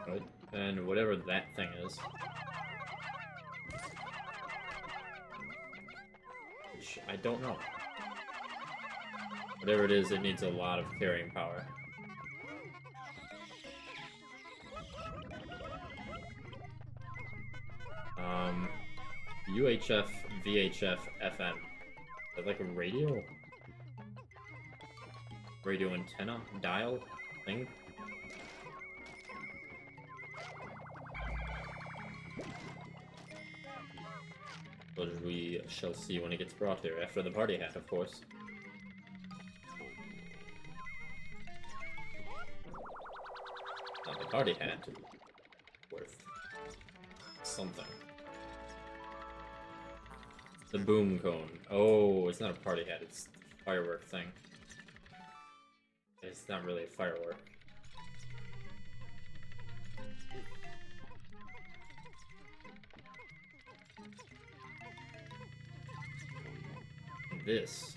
Right, and whatever that thing is. Which I don't know. Whatever it is, it needs a lot of carrying power. UHF, VHF, FM. Is that like a radio? Radio antenna? Dial? Thing? But we shall see when it gets brought here, after the party hat, of course. Not the party hat. Worth something. The boom cone. Oh, it's not a party hat, it's a firework thing. It's not really a firework. This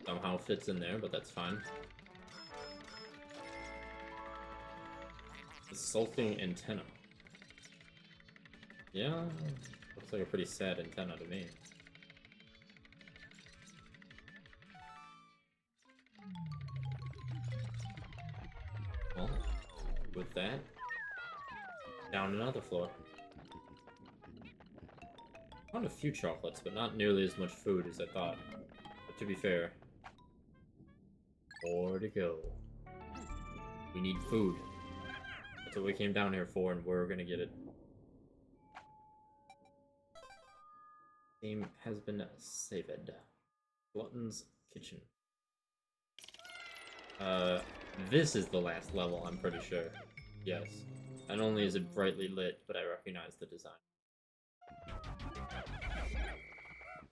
somehow fits in there, but that's fine. The sulking antenna. Yeah, looks like a pretty sad antenna to me. Well, with that, down another floor. Found a few chocolates, but not nearly as much food as I thought. But to be fair, more to go. We need food. That's what we came down here for, and we're gonna get it. Game has been saved. Glutton's Kitchen. This is the last level, I'm pretty sure. Yes. Not only is it brightly lit, but I recognize the design.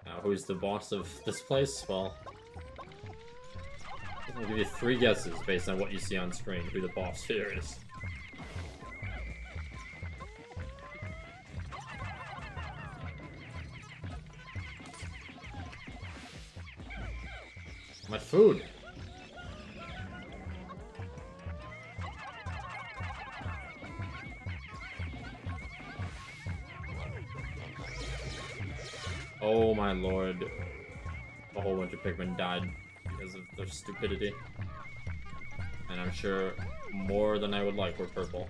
Now, who's the boss of this place? Well, I'll give you 3 guesses based on what you see on screen, who the boss here is. My food! Oh my lord. A whole bunch of Pikmin died because of their stupidity. And I'm sure more than I would like were purple.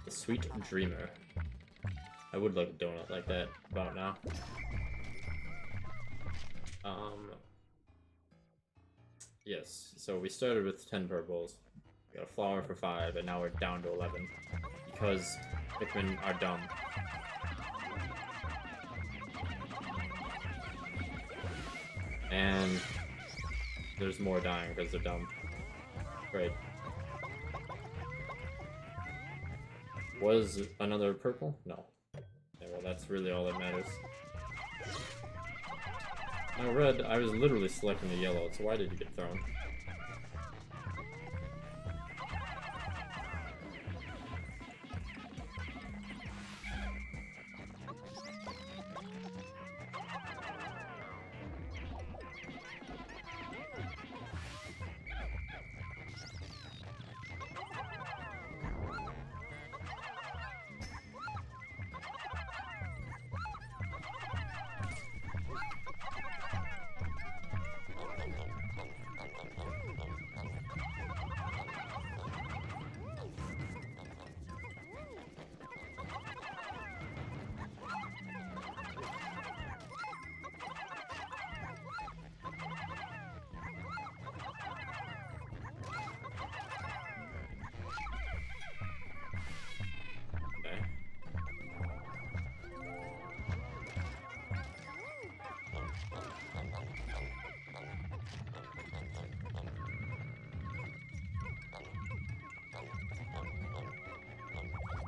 The Sweet Dreamer. I would like a donut like that about now. Yes, so we started with 10 purples, we got a flower for 5, and now we're down to 11. Because Pikmin are dumb. And there's more dying because they're dumb. Great. Was another purple? No. Yeah, well, that's really all that matters. Now, red, I was literally selecting the yellow, so why did you get thrown?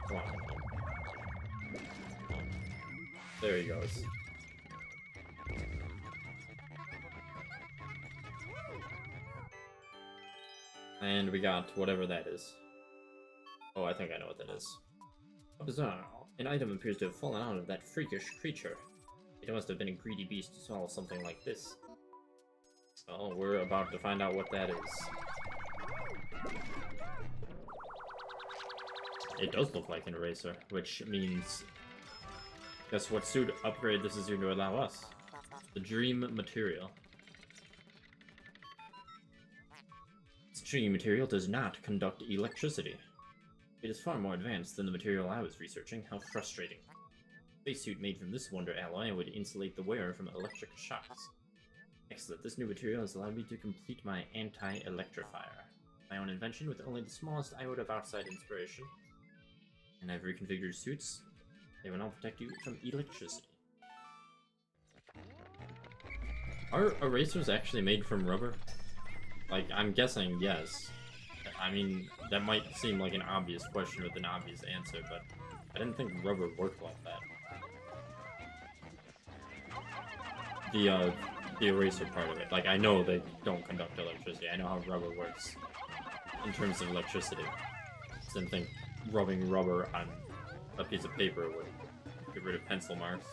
Come on. There he goes. And we got whatever that is. Oh, I think I know what that is. How bizarre. An item appears to have fallen out of that freakish creature. It must have been a greedy beast to swallow something like this. Well, we're about to find out what that is. It does look like an eraser, which means... guess what suit upgrade this is going to allow us? The Dream Material. This Dream Material does not conduct electricity. It is far more advanced than the material I was researching. How frustrating. A spacesuit made from this wonder alloy would insulate the wearer from electric shocks. Excellent, this new material has allowed me to complete my anti-electrifier. My own invention with only the smallest iota of outside inspiration. And I've reconfigured suits. They will now protect you from electricity. Are erasers actually made from rubber? Like, I'm guessing yes. I mean, that might seem like an obvious question with an obvious answer, but I didn't think rubber worked like that. the eraser part of it. Like, I know they don't conduct electricity. I know how rubber works in terms of electricity. So I didn't think rubbing rubber on a piece of paper would get rid of pencil marks.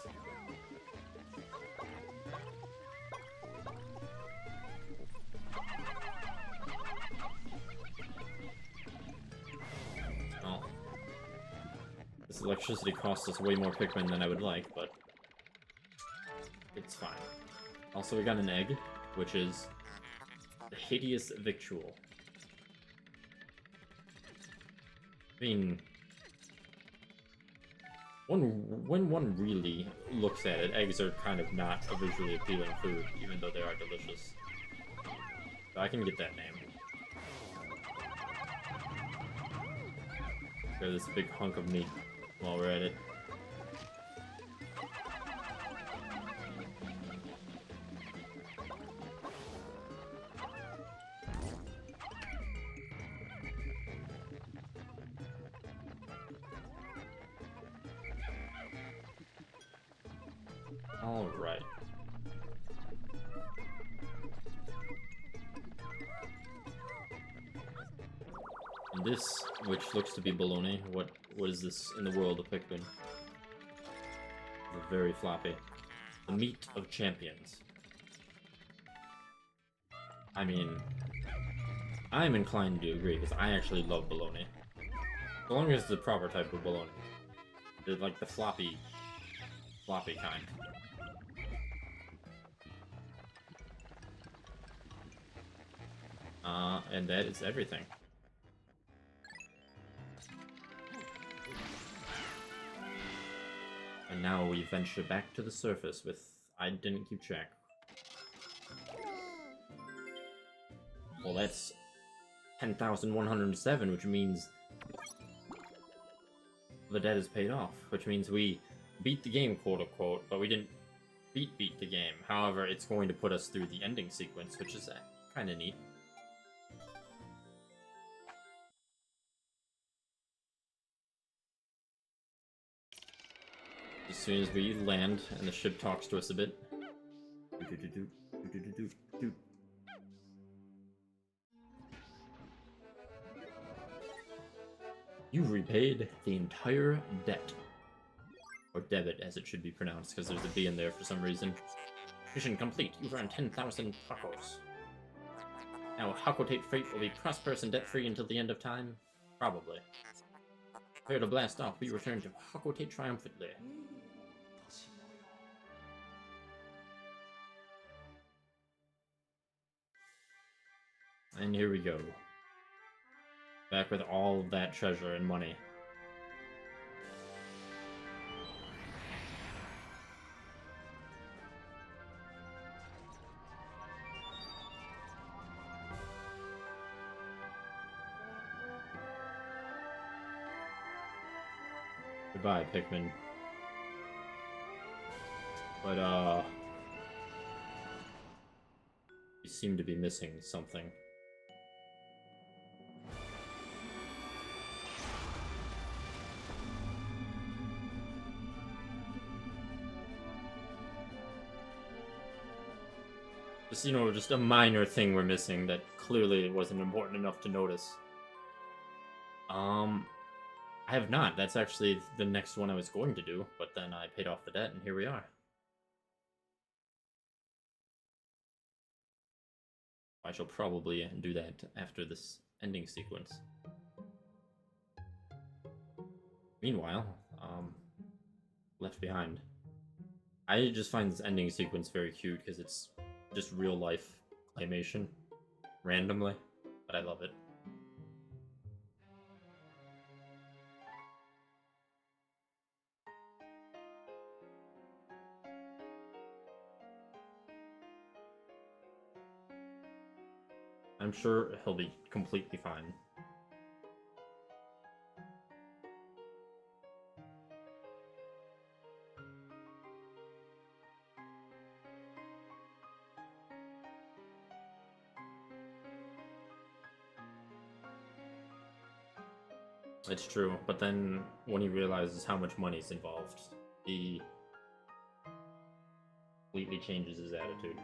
Well, this electricity costs us way more Pikmin than I would like, but it's fine. Also, we got an egg, which is the hideous victual. I mean, when one really looks at it, eggs are kind of not a visually appealing food, even though they are delicious. So I can get that name. Grab this big hunk of meat while we're at it. Alright. And this, which looks to be bologna, what is this in the world of Pikmin? It's very floppy. The meat of champions. I mean, I'm inclined to agree, because I actually love bologna. Bologna is the proper type of bologna. They're like the floppy kind. And that is everything. And now we venture back to the surface with... I didn't keep track. Well, that's 10,107, which means the debt is paid off, which means we beat the game, quote-unquote, but we didn't beat the game. However, it's going to put us through the ending sequence, which is kind of neat. As soon as we land and the ship talks to us a bit. You've repaid the entire debt. Or debit, as it should be pronounced, because there's a B in there for some reason. Mission complete. You've earned 10,000 Hakos. Now, Hakotate Freight will be prosperous and debt-free until the end of time? Probably. Prepare to blast off. We return to Hakotate triumphantly. And here we go. Back with all of that treasure and money. Goodbye, Pikmin. But, you seem to be missing something. Just, you know, just a minor thing we're missing that clearly wasn't important enough to notice. I have not. That's actually the next one I was going to do, but then I paid off the debt, and here we are. I shall probably do that after this ending sequence. Meanwhile, Left Behind. I just find this ending sequence very cute because it's just real life claymation randomly, but I love it. I'm sure he'll be completely fine. It's true, but then when he realizes how much money's involved, he completely changes his attitude.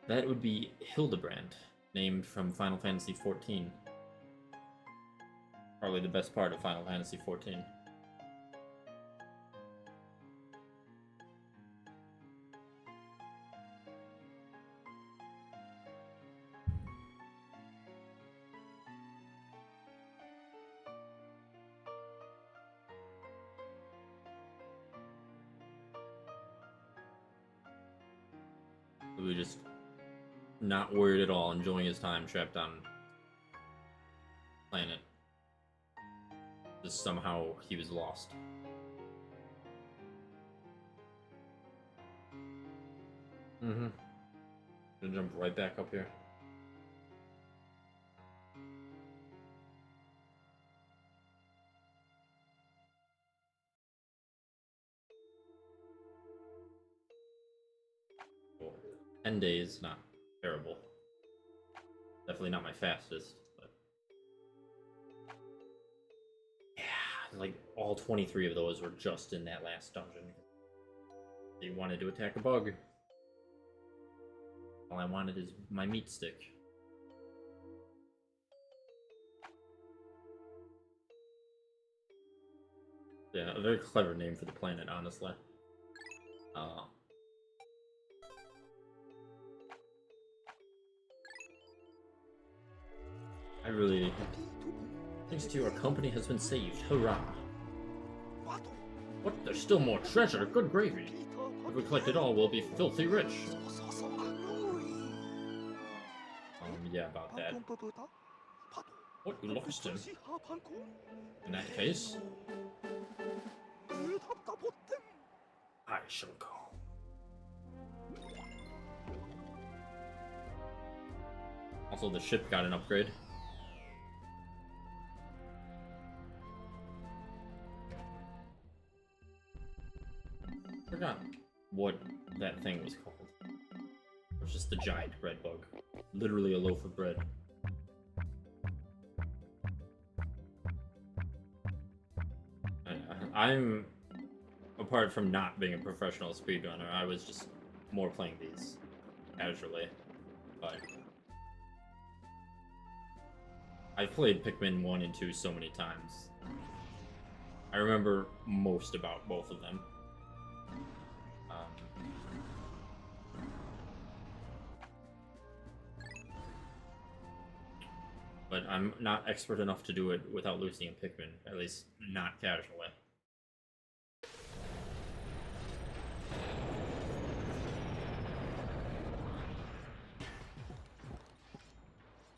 That would be Hildebrand, named from Final Fantasy XIV. Probably the best part of Final Fantasy XIV. We just not worried at all, enjoying his time trapped on planet. Just somehow he was lost. Mm-hmm. Gonna jump right back up here. Cool. 10 days, not terrible. Definitely not my fastest, but yeah, like all 23 of those were just in that last dungeon. They wanted to attack a bug. All I wanted is my meat stick. Yeah, a very clever name for the planet, honestly. I really... Thanks to you, our company has been saved. Hurrah! What? There's still more treasure? Good gravy! If we collect it all, we'll be filthy rich. Yeah, about that. What? You lost him? In that case... I shall go. Also, the ship got an upgrade. Forgot what that thing was called. It was just the giant bread bug. Literally a loaf of bread. I'm, apart from not being a professional speedrunner, I was just more playing these casually. But I've played Pikmin 1 and 2 so many times. I remember most about both of them. But I'm not expert enough to do it without losing a Pikmin, at least not casually.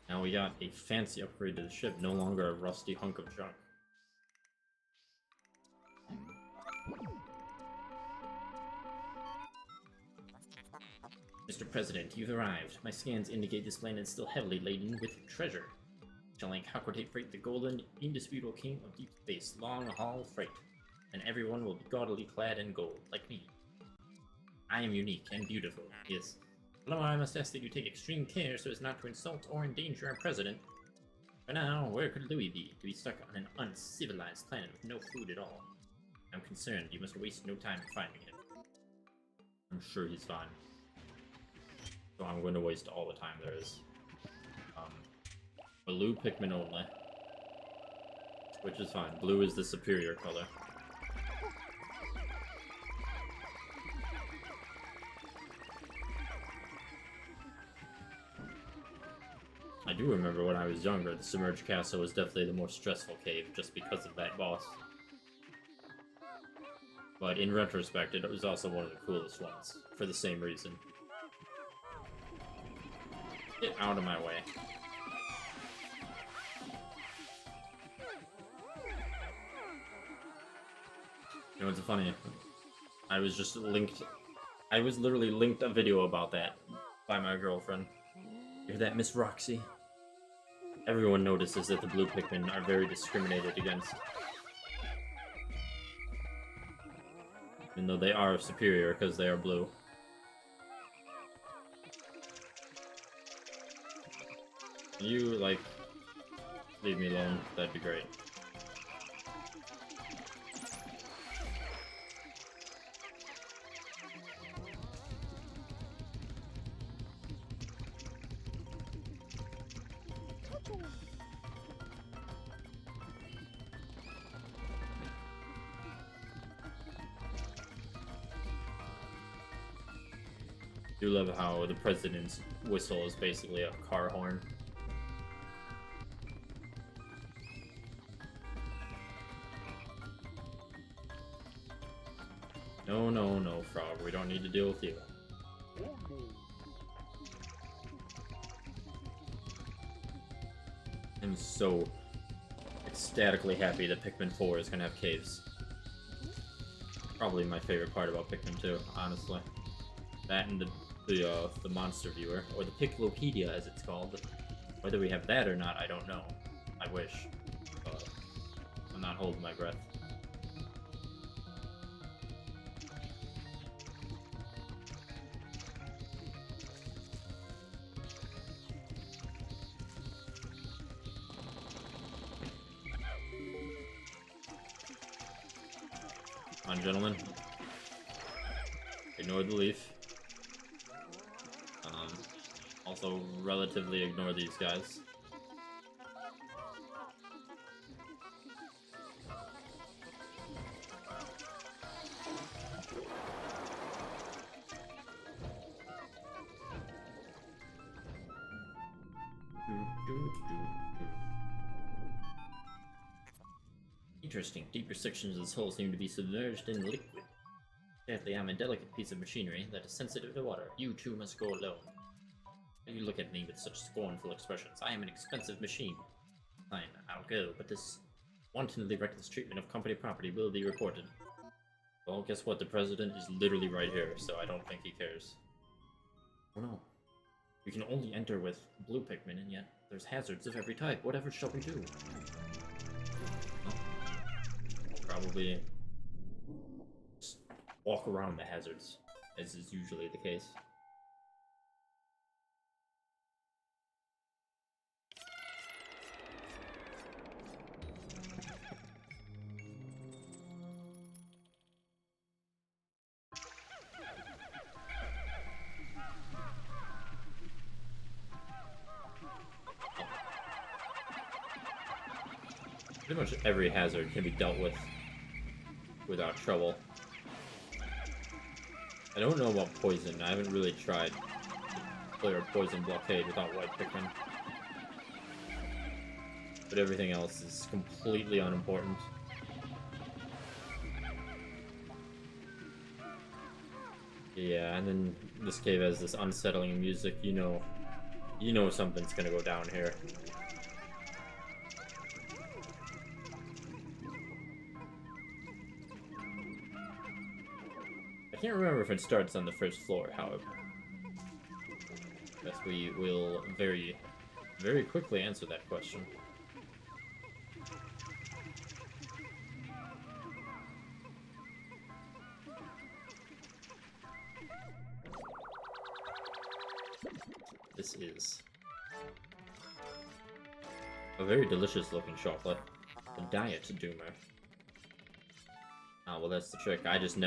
Now we got a fancy upgrade to the ship, no longer a rusty hunk of junk. Mr. President, you've arrived. My scans indicate this planet is still heavily laden with treasure. Shall like Hakotate freight the golden, indisputable king of deep space, long-haul freight, and everyone will be gaudily clad in gold, like me. I am unique and beautiful, yes. Although I must ask that you take extreme care so as not to insult or endanger our president. For now, where could Louis be? To be stuck on an uncivilized planet with no food at all? I'm concerned you must waste no time in finding him. I'm sure he's fine. So I'm going to waste all the time there is. Blue Pikmin only. Which is fine. Blue is the superior color. I do remember when I was younger, the Submerged Castle was definitely the more stressful cave, just because of that boss. But in retrospect, it was also one of the coolest ones, for the same reason. Get out of my way. You know what's funny? I was literally linked a video about that by my girlfriend. You hear that, Miss Roxy? Everyone notices that the blue Pikmin are very discriminated against. Even though they are superior because they are blue. Can you, like, leave me alone? That'd be great. Do love how the president's whistle is basically a car horn. No, no, no, Frog. We don't need to deal with you. I'm so ecstatically happy that Pikmin 4 is gonna have caves. Probably my favorite part about Pikmin 2, honestly. That and the monster viewer, or the Piclopedia as it's called. Whether we have that or not, I don't know. I wish. But I'm not holding my breath. Come on, gentlemen. Ignore the leaf. Also, relatively ignore these guys. Interesting. Deeper sections of this hole seem to be submerged in liquid. Sadly, I'm a delicate piece of machinery that is sensitive to water. You too must go alone. You look at me with such scornful expressions. I am an expensive machine. Fine, I'll go, but this wantonly reckless treatment of company property will be reported. Well, guess what? The president is literally right here, so I don't think he cares. Oh no. We can only enter with blue Pikmin, and yet there's hazards of every type. Whatever shall we do? Well, probably just walk around the hazards, as is usually the case. Pretty much every hazard can be dealt with without trouble. I don't know about poison. I haven't really tried to clear a poison blockade without white Pikmin. But everything else is completely unimportant. Yeah, and then this cave has this unsettling music. You know something's gonna go down here. I can't remember if it starts on the first floor, however. Guess we will very, very quickly answer that question. This is a very delicious looking chocolate. A diet doomer. Oh, well, that's the trick. I had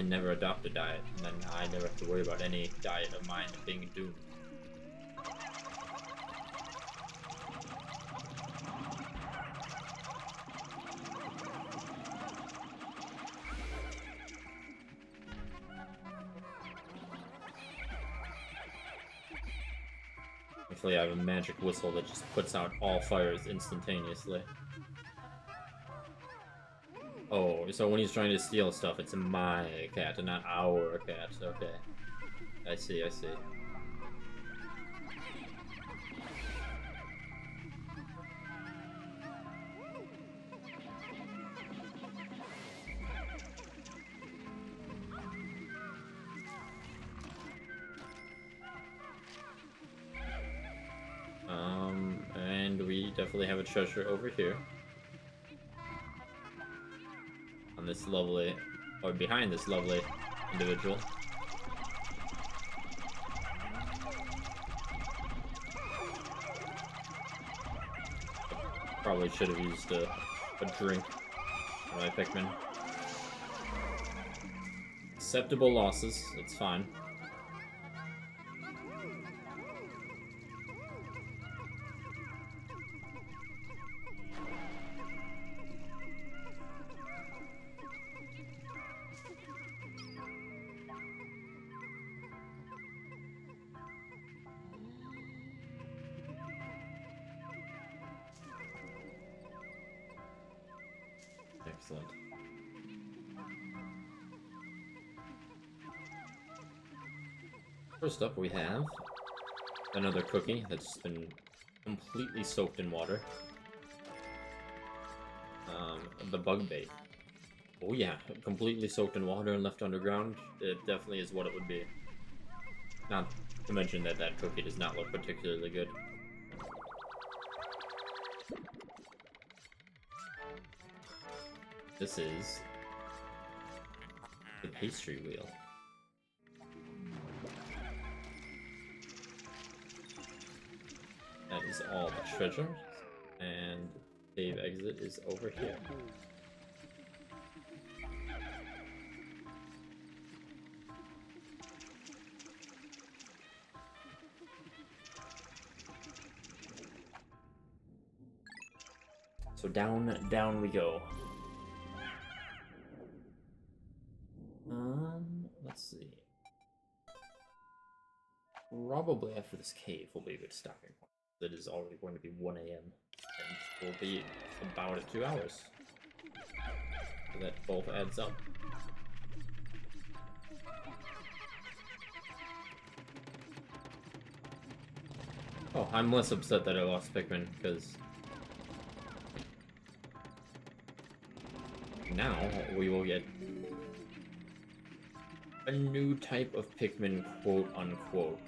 never adopted a diet, and then I never have to worry about any diet of mine being doomed. Thankfully, I have a magic whistle that just puts out all fires instantaneously. Oh, so when he's trying to steal stuff, it's my cat and not our cat. Okay. I see, I see. And we definitely have a treasure over here. On this lovely, or behind this lovely individual. Probably should have used a drink for my Pikmin. Acceptable losses, it's fine. Excellent. First up, we have another cookie that's been completely soaked in water. The bug bait. Oh yeah, completely soaked in water and left underground. It definitely is what it would be. Not to mention that that cookie does not look particularly good. This is the pastry wheel. That is all the treasure, and cave exit is over here. So down we go. Let's see. Probably after this cave will be a good stopping point. It is already going to be 1 a.m. and we'll be about at 2 hours. So that both adds up. Oh, I'm less upset that I lost Pikmin, because now we will get a new type of Pikmin, quote unquote.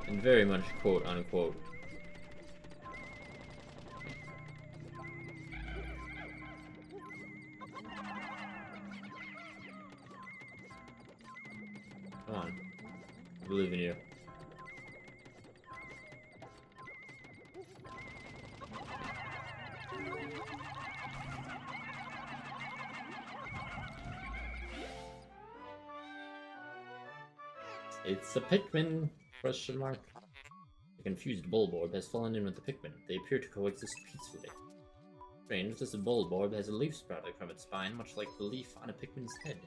And very much quote unquote. Come on. I believe in you. It's a Pikmin? Question mark. The confused Bulborb has fallen in with the Pikmin. They appear to coexist peacefully. Strange, this Bulborb has a leaf sprouting from its spine, much like the leaf on a Pikmin's head.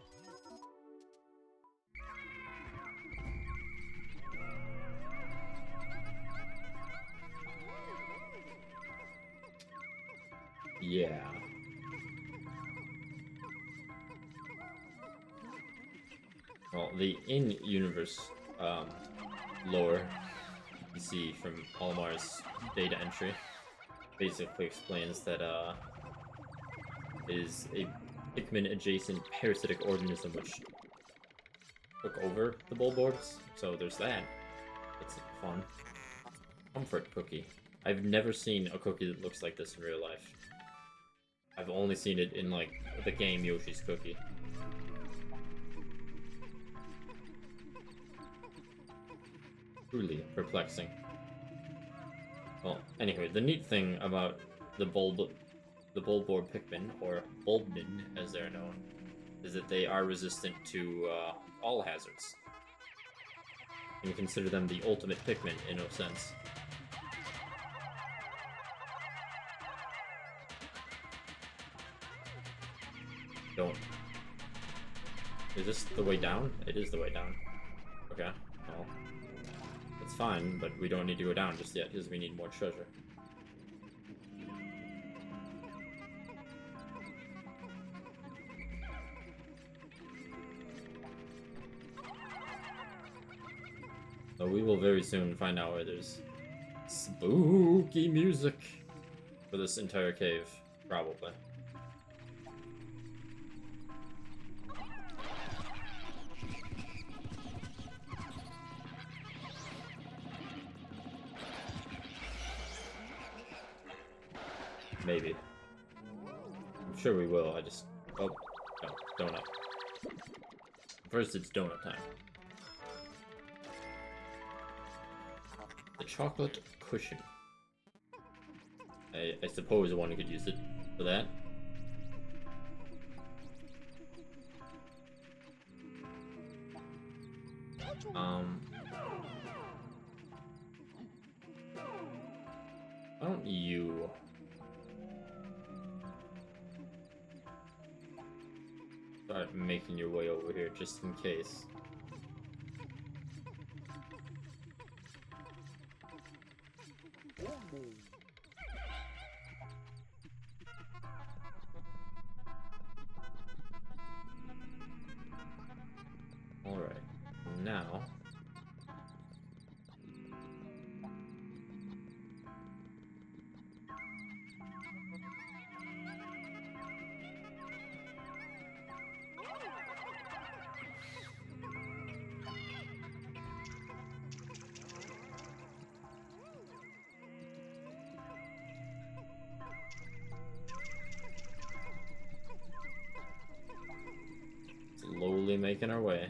Yeah. Well, the in-universe lore you see from Olimar's data entry basically explains that it is a Pikmin-adjacent parasitic organism which took over the Bulborbs, so there's that. That's fun. Comfort cookie. I've never seen a cookie that looks like this in real life. I've only seen it in, like, the game Yoshi's Cookie. Truly perplexing. Well, anyway, the neat thing about the Bulborb Pikmin, or Bulbmin as they're known, is that they are resistant to all hazards. You can consider them the ultimate Pikmin in a sense. Don't. Is this the way down? It is the way down. Okay, well. It's fine, but we don't need to go down just yet, because we need more treasure. So we will very soon find out where there's spooky music for this entire cave, probably. Maybe. I'm sure we will, I just... Oh, no, donut. First it's donut time. The chocolate cushion. I suppose one could use it for that. Why don't you... start making your way over here, just in case. making our way.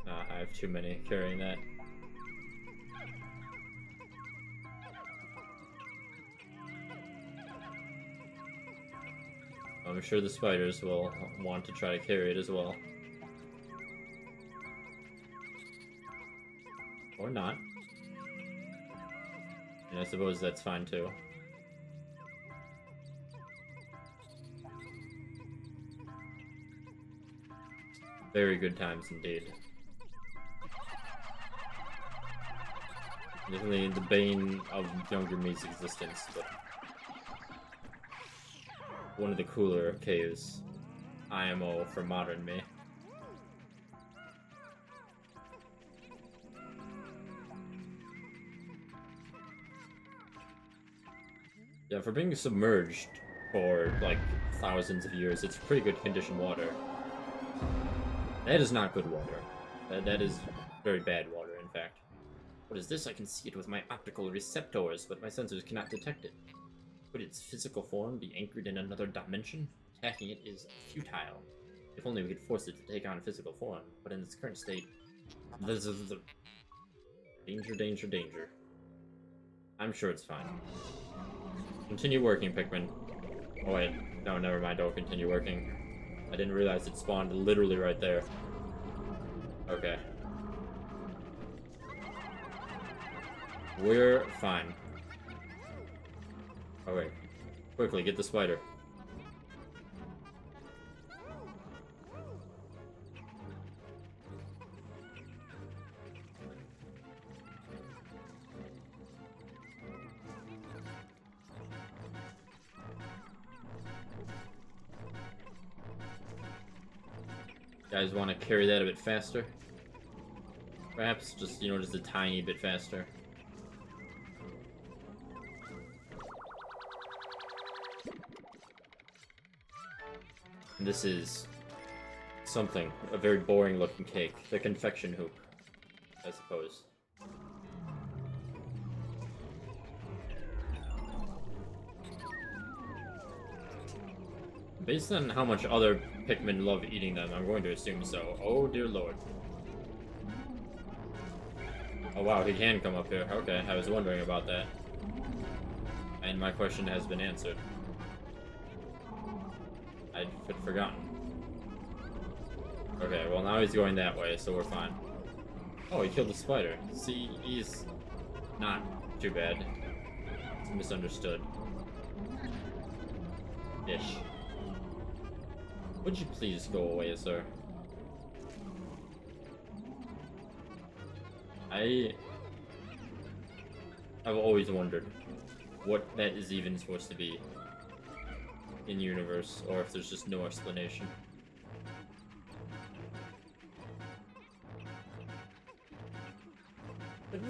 I have too many carrying that. I'm sure the spiders will want to try to carry it as well. Or not. And I suppose that's fine too. Very good times indeed. Definitely the bane of younger me's existence, but one of the cooler caves. IMO for modern me. Yeah, for being submerged for like thousands of years, it's pretty good condition water. That is not good water. That is very bad water, in fact. What is this? I can see it with my optical receptors, but my sensors cannot detect it. Could its physical form be anchored in another dimension? Attacking it is futile. If only we could force it to take on physical form, but in its current state... Danger, danger, danger. I'm sure it's fine. Continue working, Pikmin. Oh wait, no, never mind, don't continue working. I didn't realize it spawned literally right there. Okay. We're fine. Oh wait. Quickly, get the spider. Guys want to carry that a bit faster? Perhaps just, you know, just a tiny bit faster. And this is something, a very boring looking cake. The confection hoop, I suppose. Based on how much other Pikmin love eating them, I'm going to assume so. Oh dear lord. Oh wow, he can come up here. Okay, I was wondering about that. And my question has been answered. I had forgotten. Okay, well now he's going that way, so we're fine. Oh, he killed the spider. See, he's not too bad. It's misunderstood. Ish. Would you please go away, sir? I've always wondered what that is even supposed to be in the universe, or if there's just no explanation.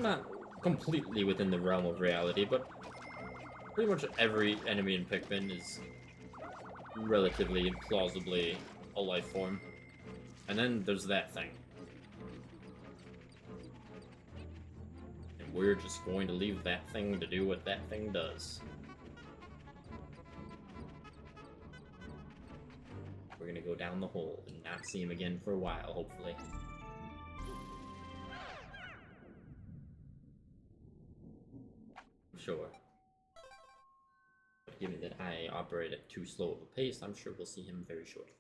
Not completely within the realm of reality, but pretty much every enemy in Pikmin is relatively plausibly a life form. And then there's that thing. And we're just going to leave that thing to do what that thing does. We're gonna go down the hole and not see him again for a while, hopefully. Sure. But given that I operate at too slow of a pace, I'm sure we'll see him very shortly.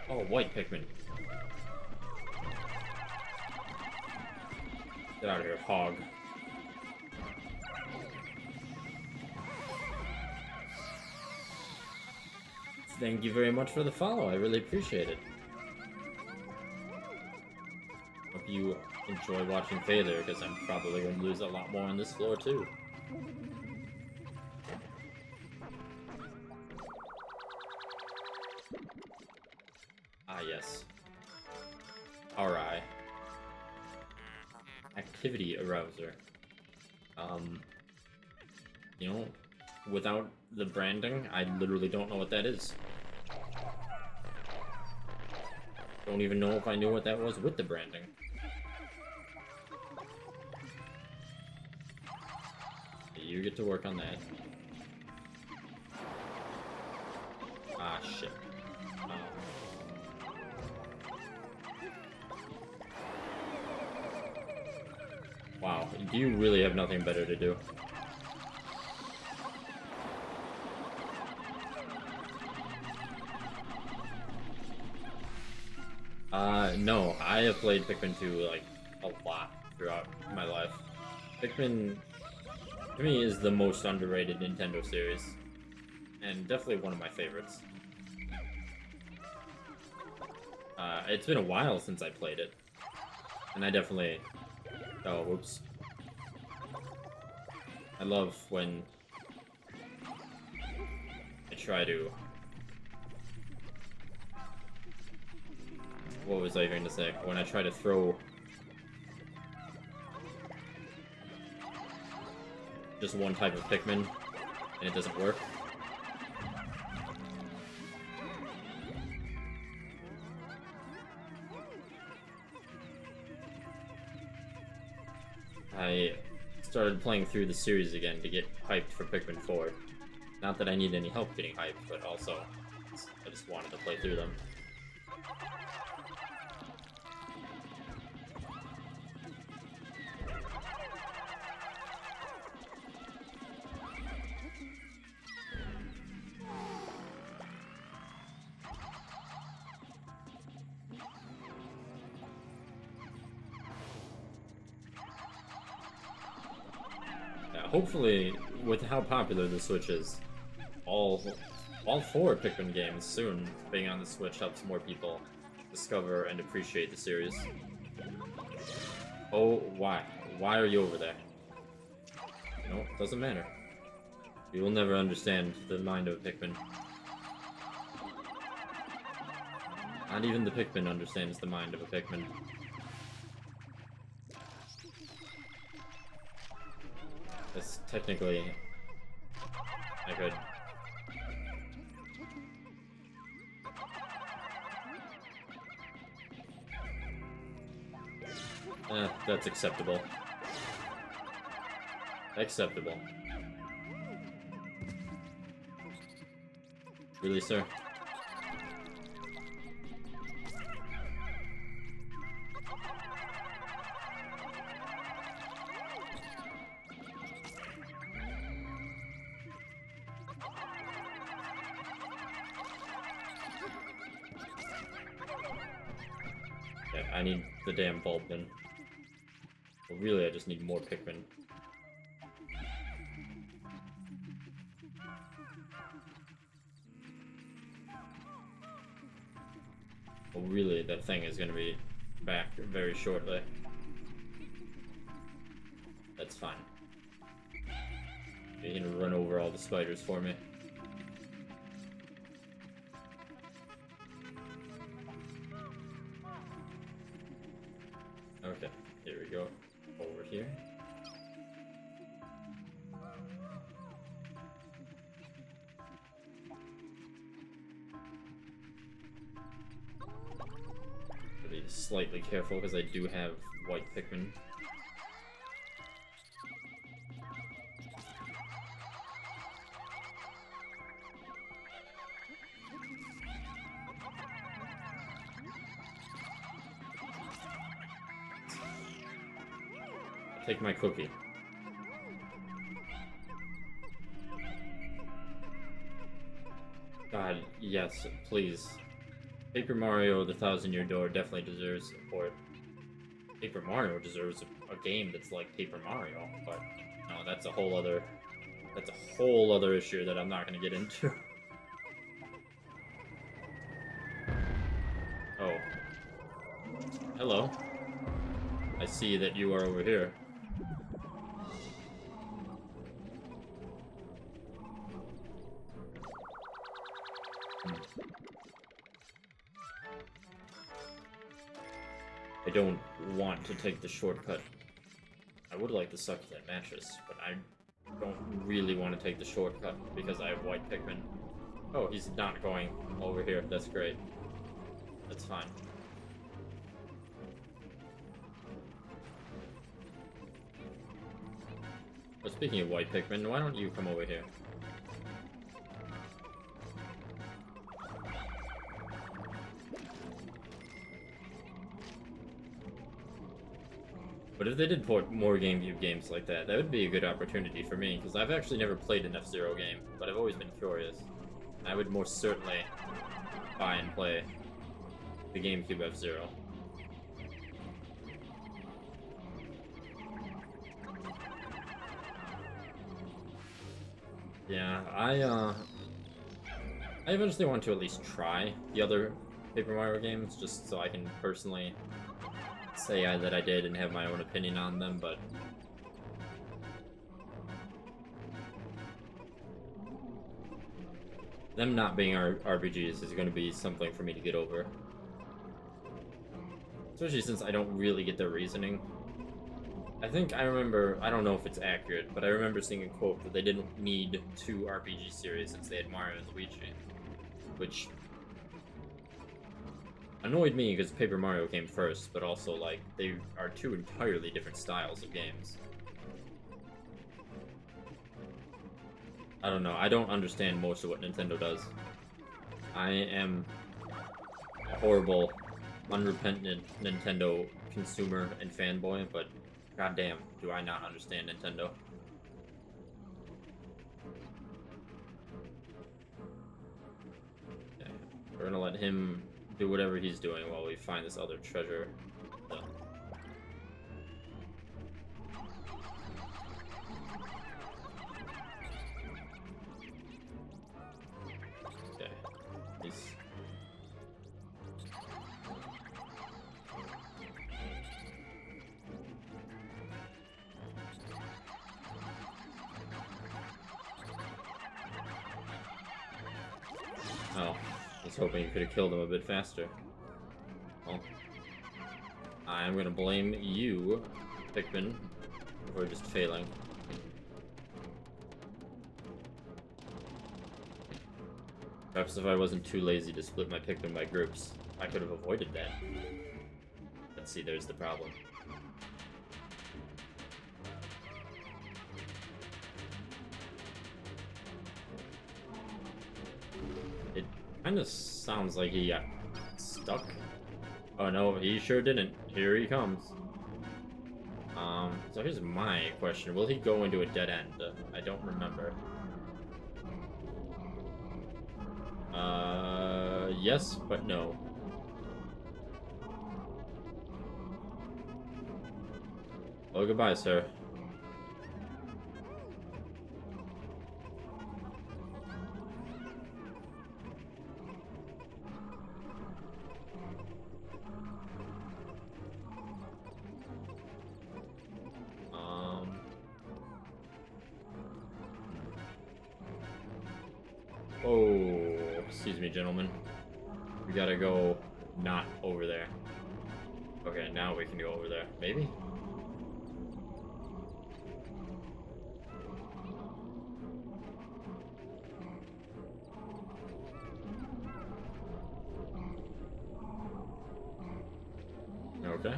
Oh, white Pikmin. Get out of here, hog. Thank you very much for the follow, I really appreciate it. Hope you enjoy watching Failure, because I'm probably going to lose a lot more on this floor too. Ah, yes. Alright. Activity arouser. You know, without the branding, I literally don't know what that is. Don't even know if I knew what that was with the branding. You get to work on that. Ah, shit. Wow, do you really have nothing better to do? No, I have played Pikmin 2, like, a lot throughout my life. Pikmin, to me, is the most underrated Nintendo series, and definitely one of my favorites. It's been a while since I played it, and I definitely... Oh, whoops. I love when I try to... What was I going to say? When I try to throw just one type of Pikmin and it doesn't work. I started playing through the series again to get hyped for Pikmin 4. Not that I need any help getting hyped, but also I just wanted to play through them. Hopefully, with how popular the Switch is, all 4 Pikmin games soon being on the Switch helps more people discover and appreciate the series. Oh, why? Why are you over there? You know, it doesn't matter. You will never understand the mind of a Pikmin. Not even the Pikmin understands the mind of a Pikmin. Because technically, I could... that's acceptable. Acceptable. Really, sir? Okay, I need the damn bulb then. Well, really, I just need more Pikmin. Well, really, that thing is gonna be back very shortly. That's fine. You're gonna run over all the spiders for me. Okay, here we go. Over here. Be slightly careful because I do have white Pikmin. Take my cookie. God, yes, please. Paper Mario: The Thousand-Year Door definitely deserves support. Paper Mario deserves a game that's like Paper Mario, but no, that's a whole other issue that I'm not gonna get into. Oh. Hello. I see that you are over here. I don't want to take the shortcut. I would like to suck that mattress, but don't really want to take the shortcut because I have white Pikmin. Oh, he's not going over here. That's great. That's fine. But speaking of white Pikmin, why don't you come over here? But if they did port more GameCube games like that, that would be a good opportunity for me, because I've actually never played an F-Zero game, but I've always been curious. I would most certainly buy and play the GameCube F-Zero. Yeah, I eventually want to at least try the other Paper Mario games, just so I can personally say that I did and have my own opinion on them, but them not being RPGs is going to be something for me to get over. Especially since I don't really get their reasoning. I think I remember, I don't know if it's accurate, but I remember seeing a quote that they didn't need 2 RPG series since they had Mario and Luigi, which annoyed me because Paper Mario came first, but also, like, they are 2 entirely different styles of games. I don't know, I don't understand most of what Nintendo does. I am a horrible, unrepentant Nintendo consumer and fanboy, but goddamn, do I not understand Nintendo. Okay, we're gonna let him do whatever he's doing while we find this other treasure. Okay, he's... Oh, I was hoping you could have killed him a bit faster. Well, I'm gonna blame you, Pikmin, for just failing. Perhaps if I wasn't too lazy to split my Pikmin by groups, I could have avoided that. Let's see, there's the problem. It kind of sounds like he got stuck. Oh no, he sure didn't. Here he comes. So here's my question. Will he go into a dead end? I don't remember. Yes, but no. Well, goodbye, sir. Oh, excuse me, gentlemen. We gotta go not over there. Okay, now we can go over there. Maybe? Okay.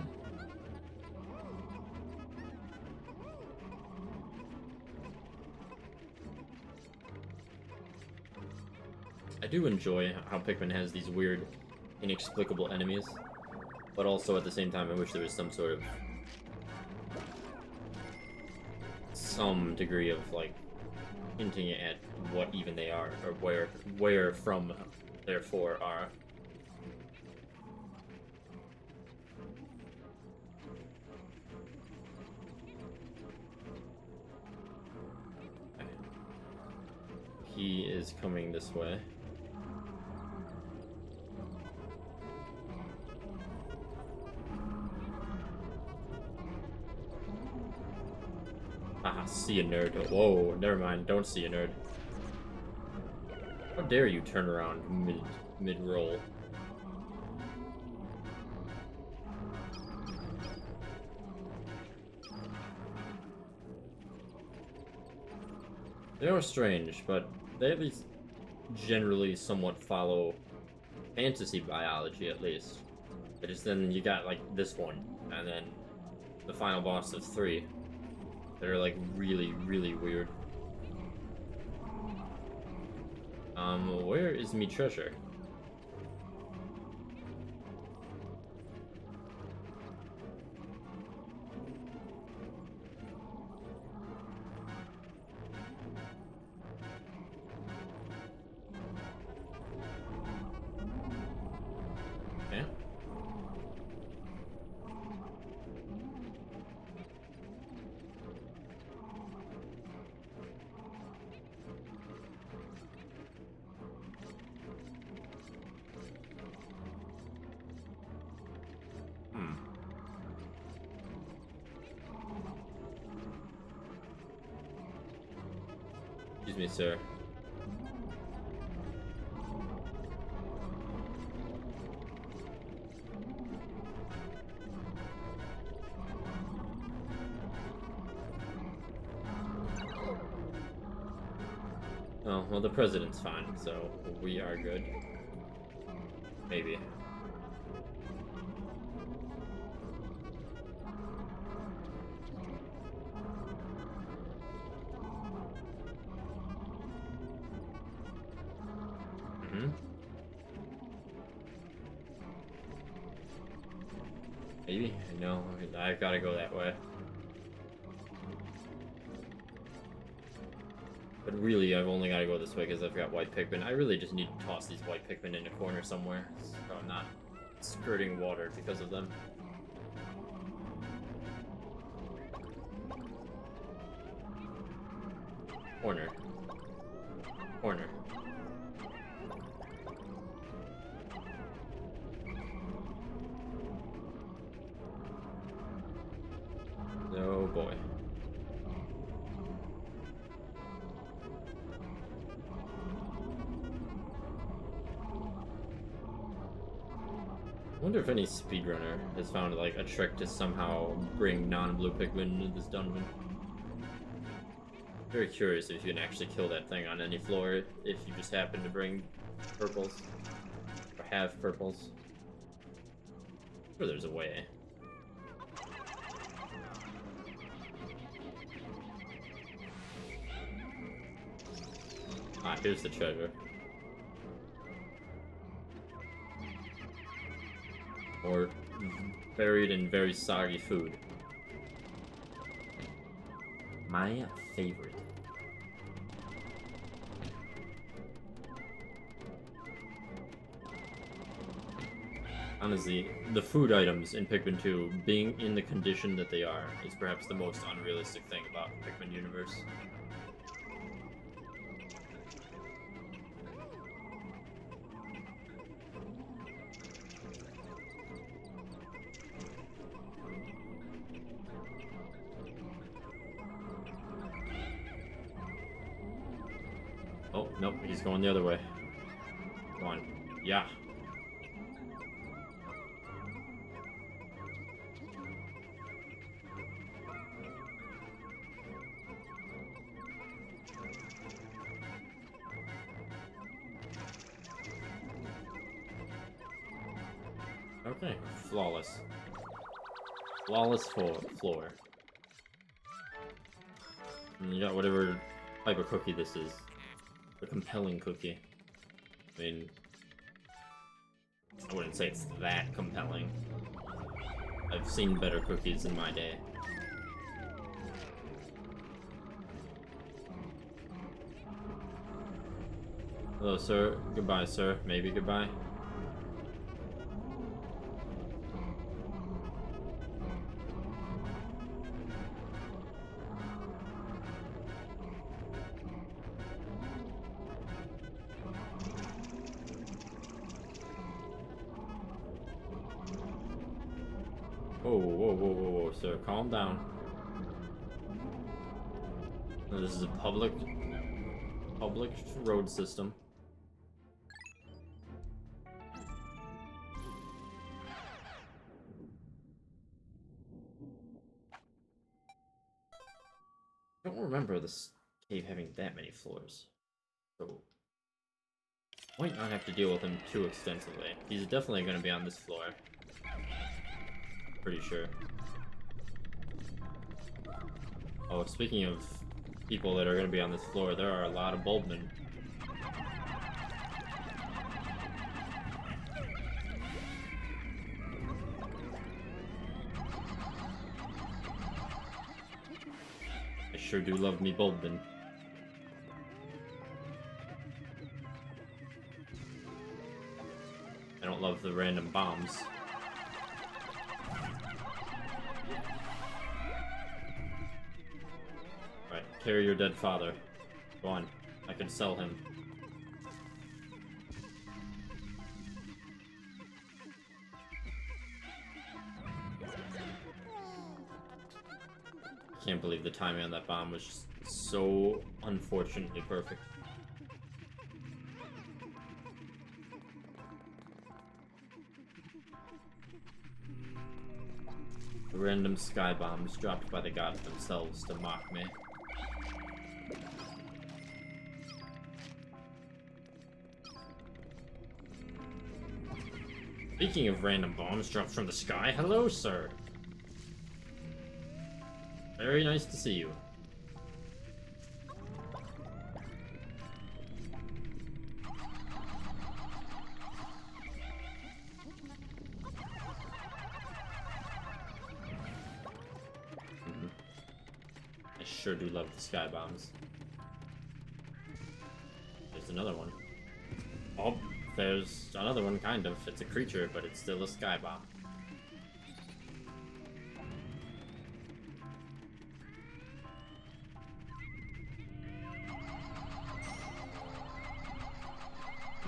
I do enjoy how Pikmin has these weird, inexplicable enemies, but also at the same time I wish there was some sort of... some degree of, like, hinting at what even they are, or where from, therefore, are. He is coming this way. Ah, see a nerd. Whoa, never mind. Don't see a nerd. How dare you turn around mid-roll? They are strange, but they at least generally somewhat follow fantasy biology, at least. But just then you got, like, this one, and then the final boss of 3 that are, like, really, really weird. Where is me treasure? Okay. Excuse me, sir. Oh, well, the president's fine, so we are good. Maybe. Maybe? No, I've got to go that way. But really, I've only got to go this way because I've got white Pikmin. I really just need to toss these white Pikmin in a corner somewhere, so I'm not skirting water because of them. Corner. Corner. Oh boy. I wonder if any speedrunner has found, like, a trick to somehow bring non-blue Pikmin into this dungeon. Very curious if you can actually kill that thing on any floor if you just happen to bring purples. Or have purples. I'm sure there's a way. Ah, here's the treasure. Or buried in very soggy food. My favorite. Honestly, the food items in Pikmin 2 being in the condition that they are is perhaps the most unrealistic thing about the Pikmin universe. Oh, nope, he's going the other way. Come on. Yeah. Okay, flawless. Flawless floor. And you got whatever type of cookie this is. A compelling cookie. I mean, I wouldn't say it's that compelling. I've seen better cookies in my day. Hello, sir. Goodbye, sir. Maybe goodbye. Whoa, whoa, whoa, whoa, whoa, sir, calm down. No, this is a public road system. I don't remember this cave having that many floors. So might not have to deal with him too extensively. He's definitely going to be on this floor. Pretty sure. Oh, speaking of people that are going to be on this floor, there are a lot of bulbmen. I sure do love me bulbmen. I don't love the random bombs. Right, carry your dead father. Go on, I can sell him. I can't believe the timing on that bomb was just so unfortunately perfect. Random sky bombs dropped by the gods themselves to mock me. Speaking of random bombs dropped from the sky, hello, sir! Very nice to see you. I sure do love the sky bombs. There's another one. Oh, there's another one, kind of. It's a creature, but it's still a sky bomb.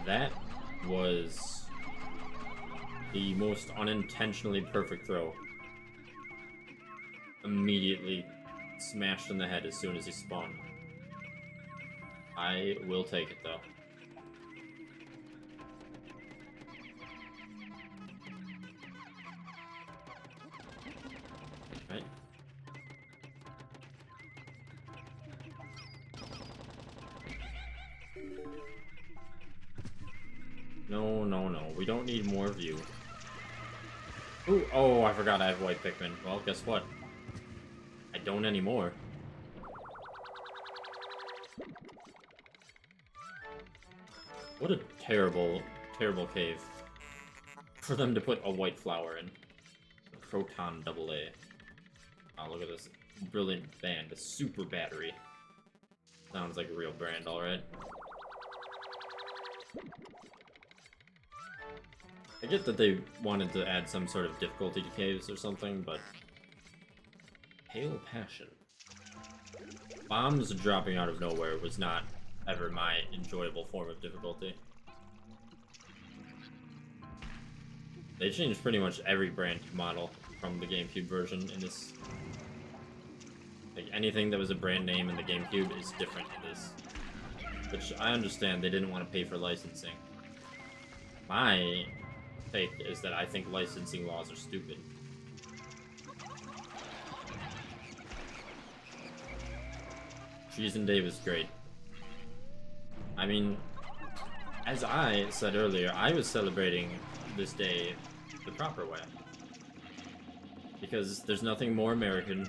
That was the most unintentionally perfect throw. Immediately smashed in the head as soon as he spawned. I will take it, though. Right. No, no, no. We don't need more view. Ooh, oh, I forgot I have white Pikmin. Well, guess what? I don't anymore. What a terrible, terrible cave. For them to put a white flower in. Proton AA. Oh, look at this brilliant band. A super battery. Sounds like a real brand, alright. I get that they wanted to add some sort of difficulty to caves or something, but... Pale Passion. Bombs dropping out of nowhere was not ever my enjoyable form of difficulty. They changed pretty much every brand model from the GameCube version in this. Like, anything that was a brand name in the GameCube is different in this. Which I understand they didn't want to pay for licensing. My take is that I think licensing laws are stupid. Treason Day was great. I mean, as I said earlier, I was celebrating this day the proper way. Because there's nothing more American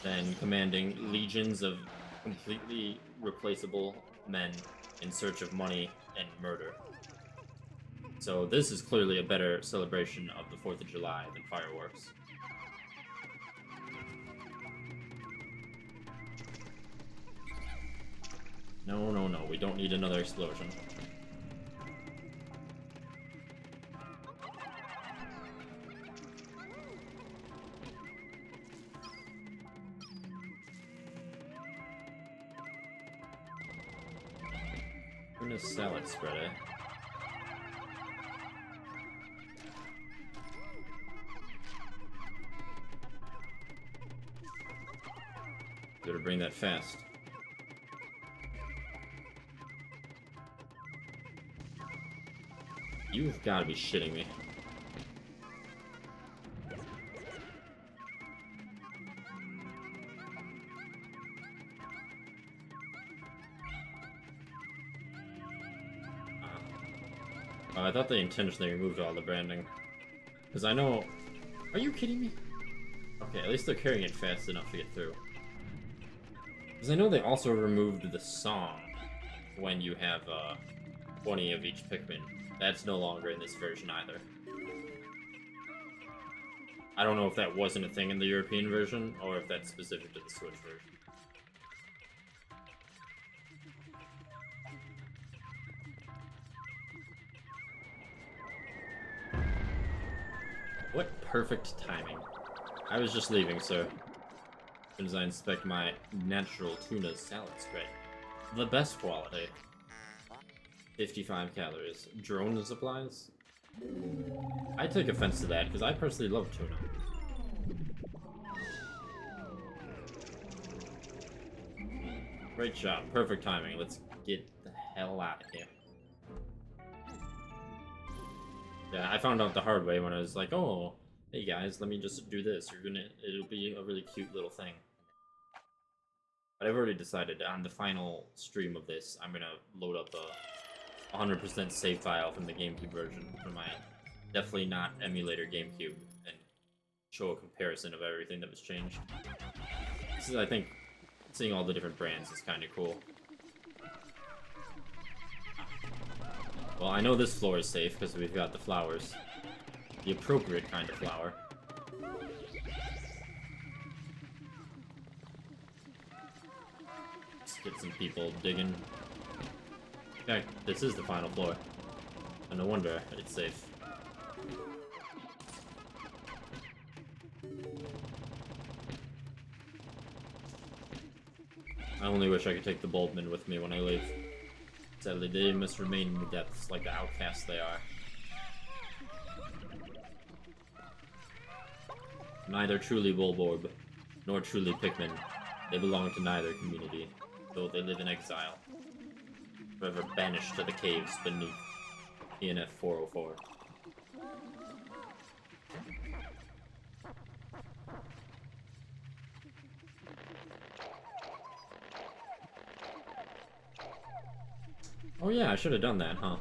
than commanding legions of completely replaceable men in search of money and murder. So this is clearly a better celebration of the 4th of July than fireworks. No, no, no, we don't need another explosion. Tuna salad spread, eh? Better bring that fast. You've got to be shitting me. Oh, I thought they intentionally removed all the branding. Because I know... Are you kidding me? Okay, at least they're carrying it fast enough to get through. Because I know they also removed the song when you have 20 of each Pikmin. That's no longer in this version either. I don't know if that wasn't a thing in the European version, or if that's specific to the Switch version. What perfect timing. I was just leaving, sir. As soon as I inspect my natural tuna salad spread. The best quality. 55 calories. Drone supplies? I take offense to that, because I personally love tuna. Great job. Perfect timing. Let's get the hell out of here. Yeah, I found out the hard way when I was like, oh, hey guys, let me just do this. It'll be a really cute little thing. But I've already decided on the final stream of this, I'm gonna load up a 100% save file from the GameCube version from my definitely not emulator GameCube and show a comparison of everything that was changed. This is, I think, seeing all the different brands is kind of cool. Well, I know this floor is safe because we've got the flowers. The appropriate kind of flower. Let's get some people digging. Okay, this is the final floor. And no wonder it's safe. I only wish I could take the Bulbmin with me when I leave. Sadly, they must remain in the depths like the outcasts they are. Neither truly Bulborb, nor truly Pikmin. They belong to neither community, though they live in exile. Forever banished to the caves beneath ENF 404. Oh yeah, I should have done that, huh?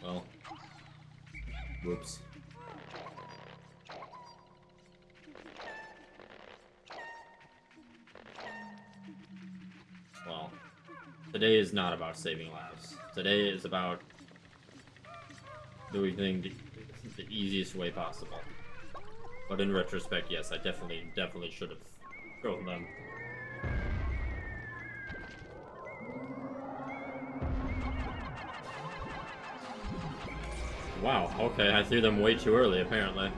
Well, whoops. Well, today is not about saving lives. Today is about doing things the easiest way possible. But in retrospect, yes, I definitely should have thrown them. Wow, okay, I threw them way too early, apparently.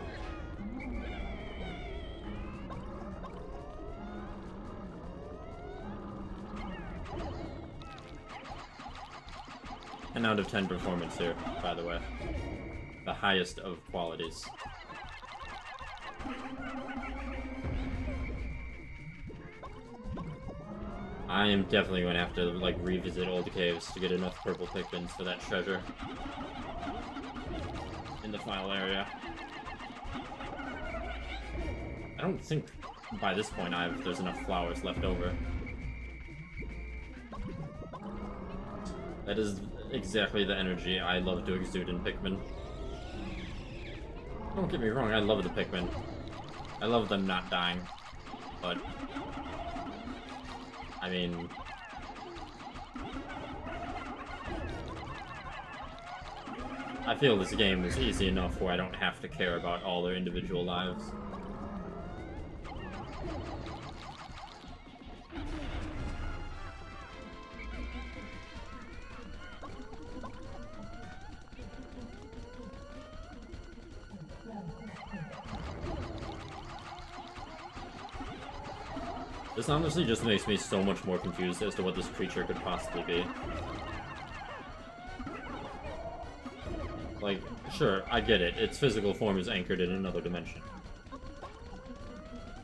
An out of 10 performance here, by the way. The highest of qualities. I am definitely going to have to, like, revisit old caves to get enough purple Pikmins for that treasure. In the final area. I don't think by this point there's enough flowers left over. That is exactly the energy I love to exude in Pikmin. Don't get me wrong, I love the Pikmin. I love them not dying, but I mean, I feel this game is easy enough where I don't have to care about all their individual lives. This honestly just makes me so much more confused as to what this creature could possibly be. Like, sure, I get it. Its physical form is anchored in another dimension.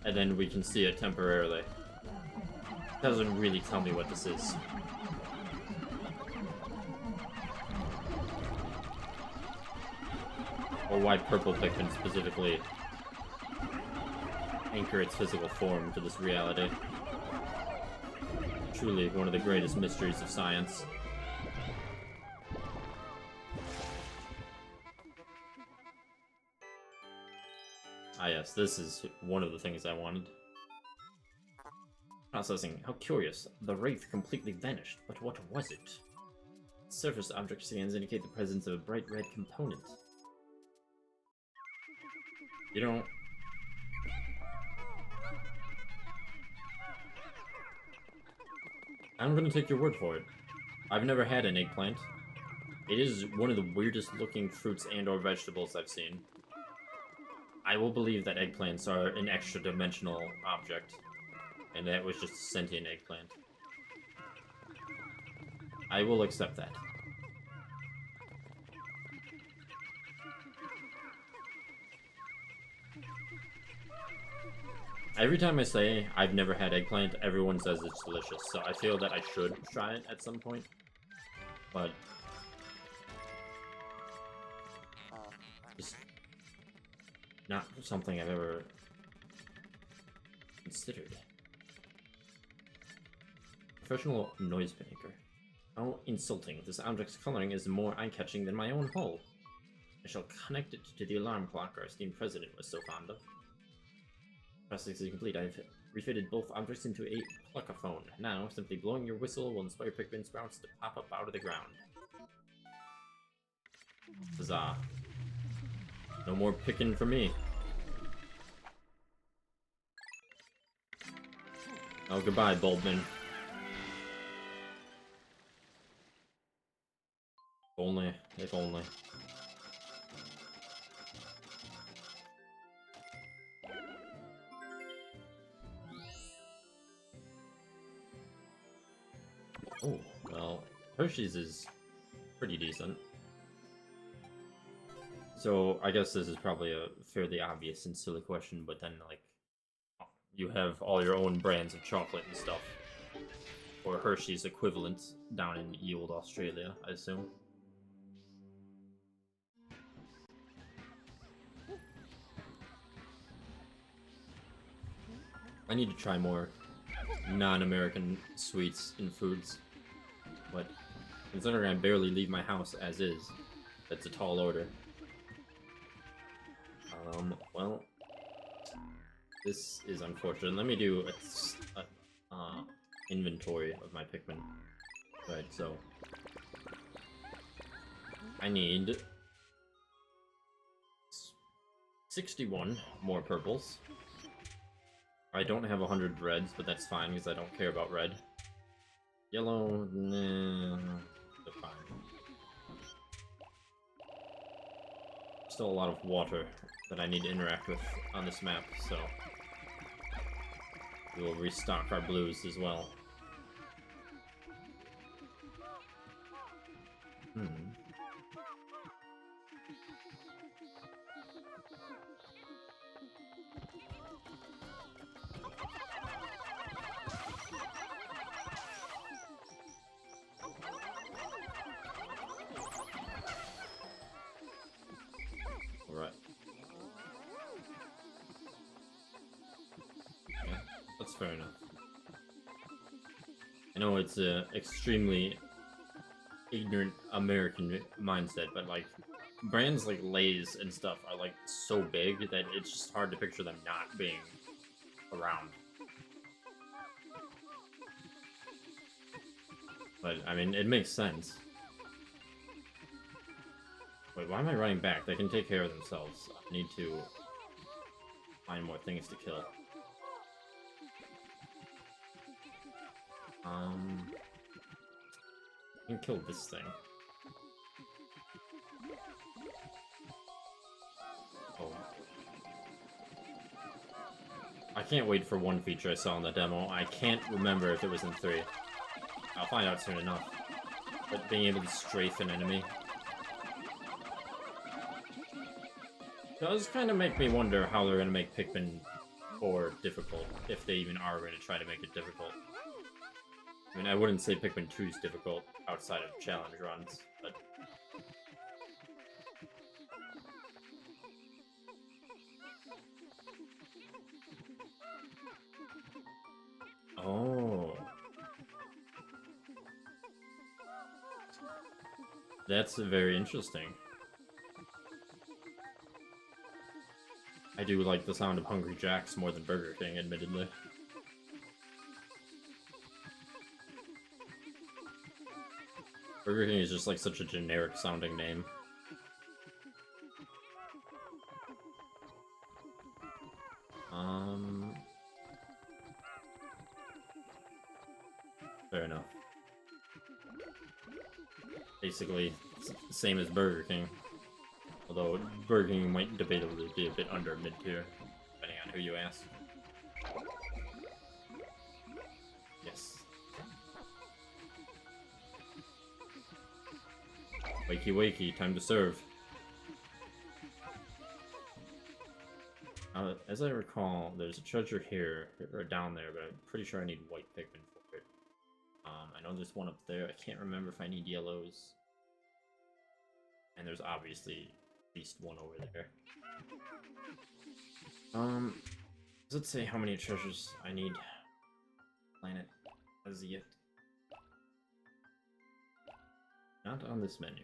And then we can see it temporarily. Doesn't really tell me what this is. Or why purple Pikmin specifically anchor its physical form to this reality. Truly one of the greatest mysteries of science. Ah yes, this is one of the things I wanted. Processing. How curious. The wraith completely vanished, but what was it? Surface object scans indicate the presence of a bright red component. You don't... I'm gonna take your word for it. I've never had an eggplant. It is one of the weirdest looking fruits and or vegetables I've seen. I will believe that eggplants are an extra-dimensional object, and that was just a sentient eggplant. I will accept that. Every time I say I've never had eggplant, everyone says it's delicious, so I feel that I should try it at some point. But... just not something I've ever considered. Professional noise maker. How insulting. This object's coloring is more eye-catching than my own hull. I shall connect it to the alarm clock our esteemed president was so fond of. Process is complete. I've refitted both objects into a pluckaphone. Now, simply blowing your whistle will inspire Pikmin sprouts to pop up out of the ground. Huzzah. No more picking for me. Oh, goodbye, Bulbman. If only. Oh, well, Hershey's is pretty decent. So, I guess this is probably a fairly obvious and silly question, but then, like, you have all your own brands of chocolate and stuff. Or Hershey's equivalent down in ye olde Australia, I assume. I need to try more non-American sweets and foods. But considering I barely leave my house as is, that's a tall order. Well, this is unfortunate. Let me do a inventory of my Pikmin. Right, so I need 61 more purples. I don't have 100 reds, but that's fine because I don't care about red. Yellow, nah, they're fine. Still a lot of water that I need to interact with on this map, so we will restock our blues as well. Alright. Yeah, that's fair enough. I know it's a extremely ignorant American mindset, but like brands like Lay's and stuff are like so big that it's just hard to picture them not being around. But I mean, it makes sense. Wait, why am I running back? They can take care of themselves. I need to find more things to kill. I can kill this thing. Oh. I can't wait for one feature I saw in the demo. I can't remember if it was in 3. I'll find out soon enough. But being able to strafe an enemy does kind of make me wonder how they're going to make Pikmin 4 difficult, if they even are going to try to make it difficult. I mean, I wouldn't say Pikmin 2 is difficult outside of challenge runs, but... Oh. That's very interesting. I I do like the sound of Hungry Jack's more than Burger King, admittedly. Burger King is just like such a generic sounding name. Fair enough. Basically, same as Burger King. Although Burger King might debatably be a bit under mid-tier, depending on who you ask. Yes. Wakey wakey, time to serve. As I recall, there's a treasure here, or down there, but I'm pretty sure I need white Pikmin for it. I know there's one up there. I can't remember if I need yellows. And there's obviously at least one over there. Does it say how many treasures I need? Planet as yet. Not on this menu.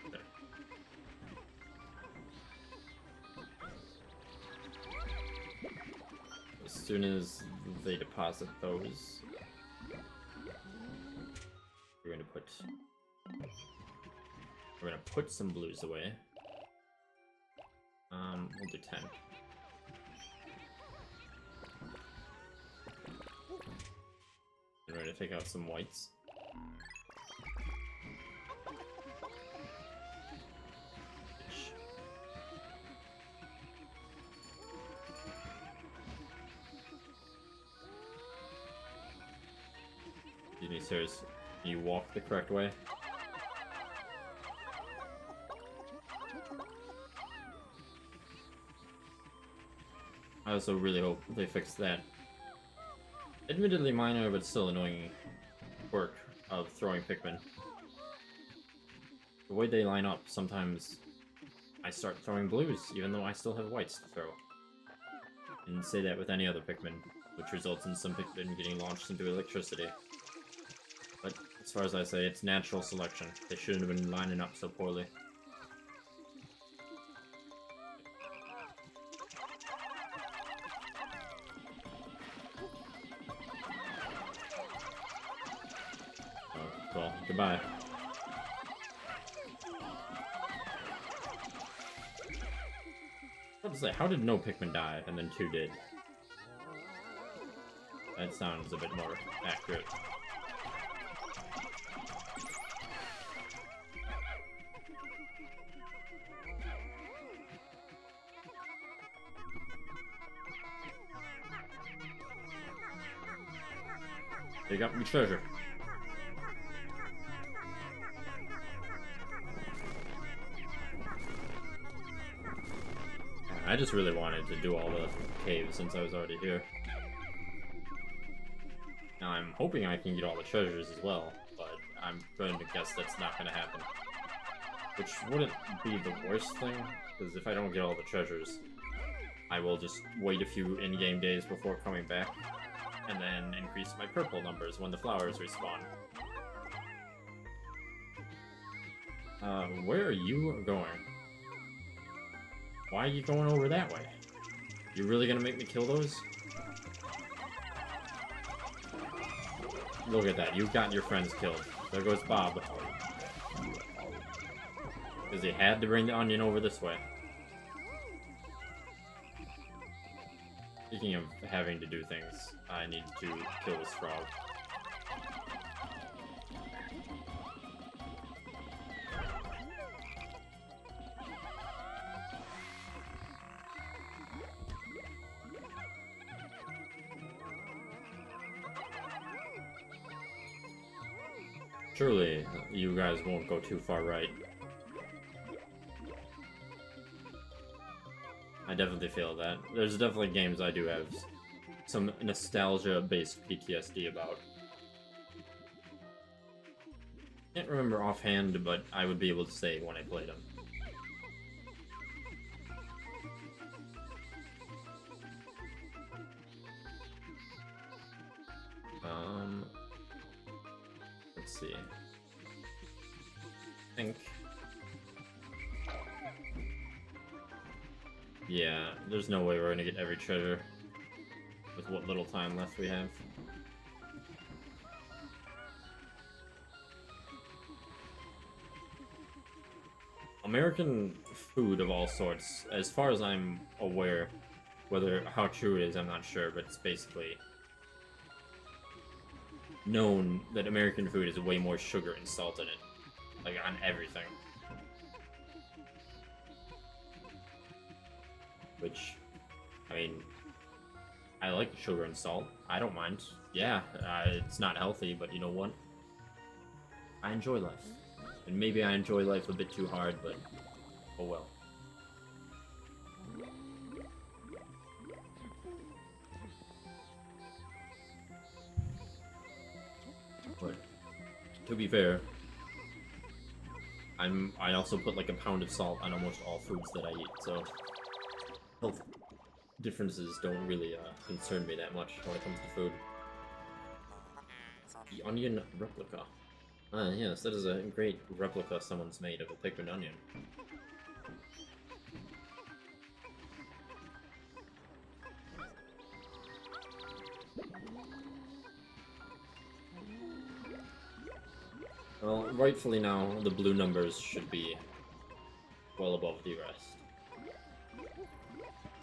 Okay. As soon as they deposit those, we're gonna put some blues away. We'll do 10. And we're gonna take out some whites. Excuse me, sirs. Can you walk the correct way? I also really hope they fix that admittedly minor but still annoying quirk of throwing Pikmin. The way they line up, sometimes I start throwing blues even though I still have whites to throw. And say that with any other Pikmin, which results in some Pikmin getting launched into electricity. But as far as I say, it's natural selection. They shouldn't have been lining up so poorly. Well, goodbye. I was about to say, how did no Pikmin die and then 2 did? That sounds a bit more accurate. They got me treasure. I just really wanted to do all the caves since I was already here. Now I'm hoping I can get all the treasures as well, but I'm going to guess that's not going to happen. Which wouldn't be the worst thing, because if I don't get all the treasures, I will just wait a few in-game days before coming back, and then increase my purple numbers when the flowers respawn. Where are you going? Why are you going over that way? You really gonna make me kill those? Look at that, you got your friends killed. There goes Bob. Because he had to bring the onion over this way. Speaking of having to do things, I need to kill this frog. Surely, you guys won't go too far right. I definitely feel that. There's definitely games I do have some nostalgia-based PTSD about. Can't remember offhand, but I would be able to say when I played them. Let's see. think. Yeah, there's no way we're gonna get every treasure with what little time left we have. American food of all sorts, as far as I'm aware, whether how true it is, I'm not sure, but it's basically known that American food is way more sugar and salt in it, like on everything. Which, I mean, I like sugar and salt. I don't mind. Yeah, it's not healthy, but you know what? I enjoy life. And maybe I enjoy life a bit too hard, but oh well. But to be fair, I also put like a pound of salt on almost all foods that I eat, so health differences don't really concern me that much when it comes to food. The onion replica. Ah, yes, that is a great replica someone's made of a Pikmin onion. Well, rightfully now, the blue numbers should be well above the rest.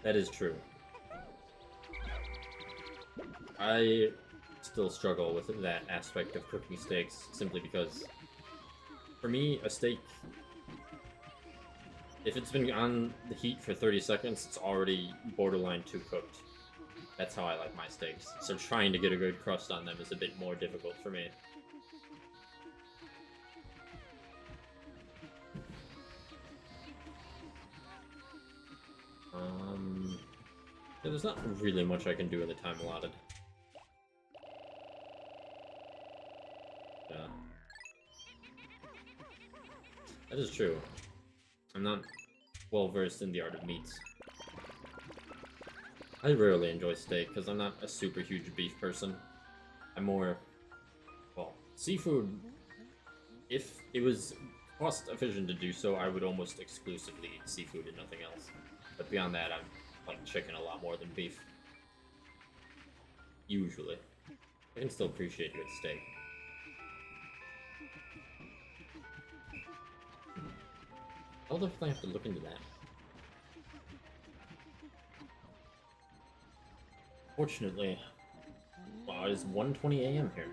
That is true. I still struggle with that aspect of cooking steaks, simply because, for me, a steak, if it's been on the heat for 30 seconds, it's already borderline too cooked. That's how I like my steaks. So trying to get a good crust on them is a bit more difficult for me. Yeah, there's not really much I can do in the time allotted. Yeah. That is true. I'm not well versed in the art of meats. I rarely enjoy steak because I'm not a super huge beef person. I'm more, well, seafood. If it was cost efficient to do so, I would almost exclusively eat seafood and nothing else. But beyond that, I'm like chicken a lot more than beef. Usually. I can still appreciate a good steak. I'll definitely have to look into that. Fortunately, wow, it is 1:20 a.m. here.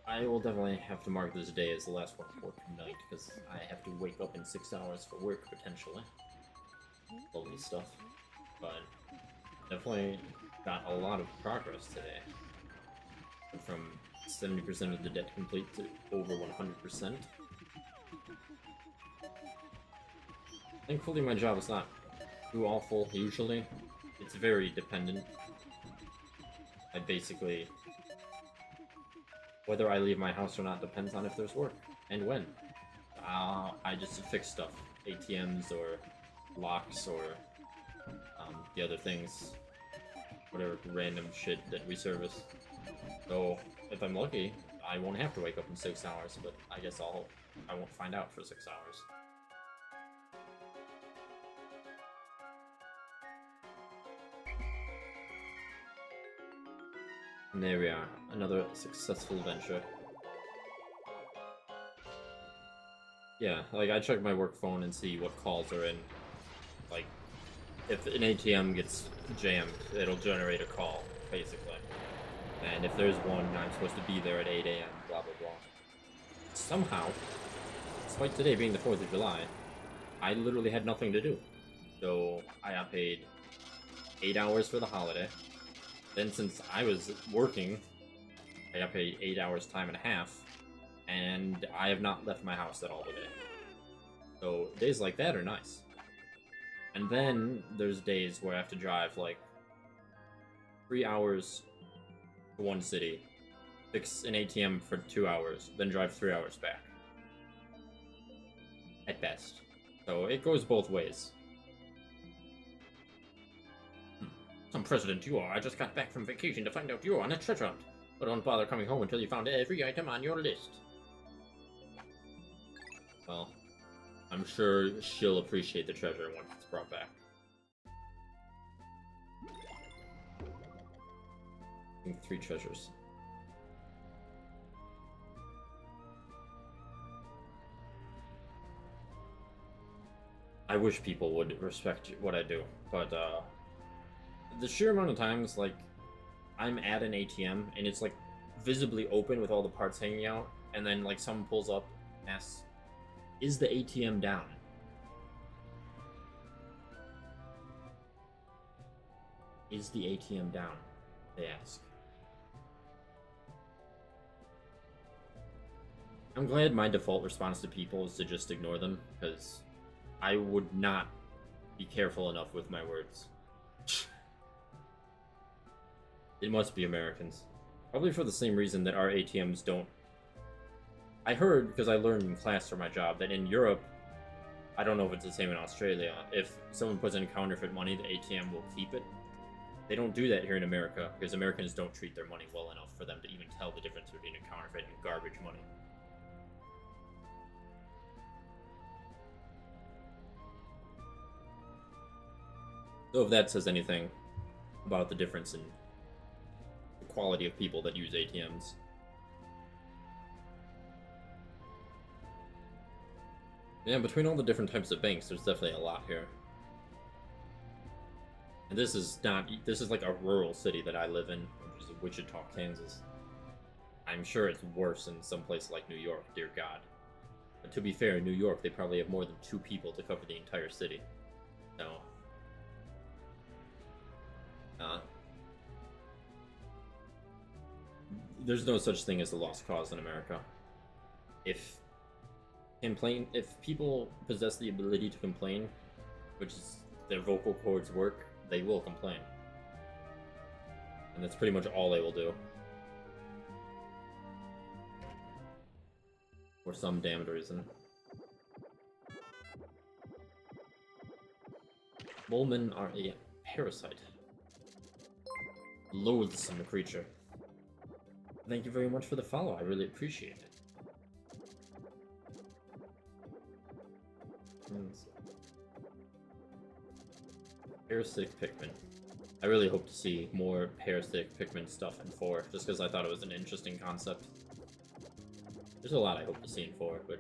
I will definitely have to mark this day as the last one for tonight, because I have to wake up in 6 hours for work, potentially. Lovely stuff. But definitely got a lot of progress today. From 70% of the debt complete to over 100%. Thankfully my job is not too awful, usually. It's very dependent. I basically... Whether I leave my house or not depends on if there's work, and when. I just fix stuff. ATMs, or locks, or the other things. Whatever random shit that we service. So, if I'm lucky, I won't have to wake up in 6 hours, but I guess I won't find out for 6 hours. And there we are, another successful venture. Yeah, like I check my work phone and see what calls are in. Like, if an ATM gets jammed, it'll generate a call, basically. And if there's one, I'm supposed to be there at 8 a.m., blah blah blah. Somehow, despite today being the 4th of July, I literally had nothing to do. So I got paid 8 hours for the holiday. Then since I was working, I got paid 8 hours time and a half, and I have not left my house at all today. So days like that are nice. And then there's days where I have to drive like 3 hours to one city, fix an ATM for 2 hours, then drive 3 hours back. At best. So it goes both ways. Some president you are. I just got back from vacation to find out you're on a treasure hunt. But don't bother coming home until you found every item on your list. Well, I'm sure she'll appreciate the treasure once it's brought back. I think 3 treasures. I wish people would respect what I do, but the sheer amount of times, like, I'm at an ATM and it's like visibly open with all the parts hanging out, and then like someone pulls up and asks, "Is the ATM down?" Is the ATM down? They ask. I'm glad my default response to people is to just ignore them, because I would not be careful enough with my words. It must be Americans. Probably for the same reason that our ATMs don't. I heard, because I learned in class for my job, that in Europe, I don't know if it's the same in Australia, if someone puts in counterfeit money, the ATM will keep it. They don't do that here in America, because Americans don't treat their money well enough for them to even tell the difference between a counterfeit and garbage money. So if that says anything about the difference in the quality of people that use ATMs. Yeah, between all the different types of banks, there's definitely a lot here. And this is like a rural city that I live in, which is Wichita, Kansas. I'm sure it's worse in some place like New York, dear God. But to be fair, in New York, they probably have more than 2 people to cover the entire city. So, there's no such thing as a lost cause in America. If people possess the ability to complain, which is their vocal cords work, they will complain. And that's pretty much all they will do. For some damned reason. Molemen are a parasite. Loathsome creature. Thank you very much for the follow, I really appreciate it. Parasitic Pikmin. I really hope to see more parasitic Pikmin stuff in 4, just because I thought it was an interesting concept. There's a lot I hope to see in 4, but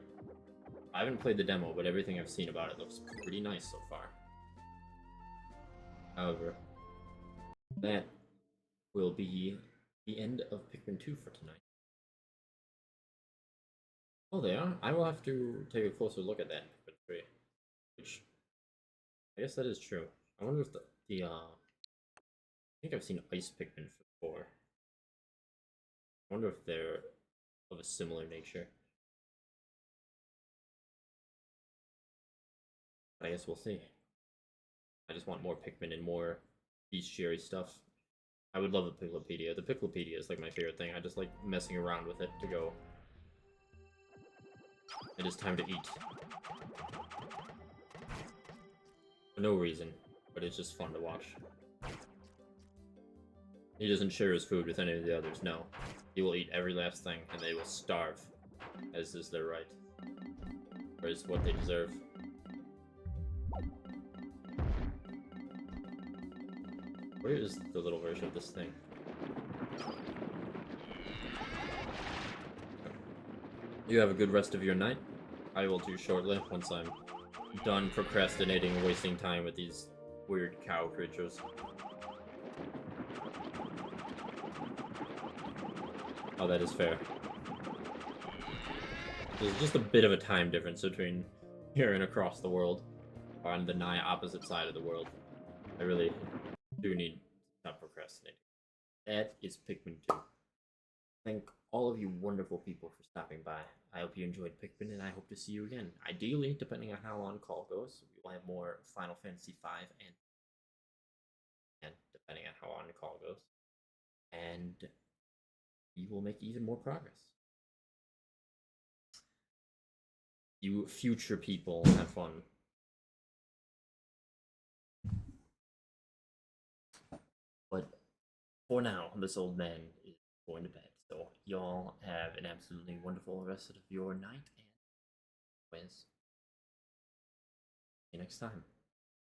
I haven't played the demo, but everything I've seen about it looks pretty nice so far. However, that will be the end of Pikmin 2 for tonight. Oh, they are? I will have to take a closer look at that Pikmin 3. Which, I guess that is true. I wonder if I think I've seen Ice Pikmin before. I wonder if they're of a similar nature. I guess we'll see. I just want more Pikmin and more bestiary stuff. I would love a Picklepedia. The Picklepedia is like my favorite thing. I just like messing around with it to go. It is time to eat. For no reason, but it's just fun to watch. He doesn't share his food with any of the others, no. He will eat every last thing, and they will starve, as is their right. Or is what they deserve. Where is the little version of this thing? You have a good rest of your night. I will too shortly, once I'm done procrastinating and wasting time with these weird cow creatures. Oh, that is fair. There's just a bit of a time difference between here and across the world, or on the nigh opposite side of the world. I really do need to stop procrastinating. That is Pikmin 2. Thank all of you wonderful people for stopping by. I hope you enjoyed Pikmin, and I hope to see you again. Ideally, depending on how On Call goes, we will have more Final Fantasy V and depending on how On Call goes. And we will make even more progress. You future people have fun. But for now, this old man is going to bed. So y'all have an absolutely wonderful rest of your night, wins. See you next time.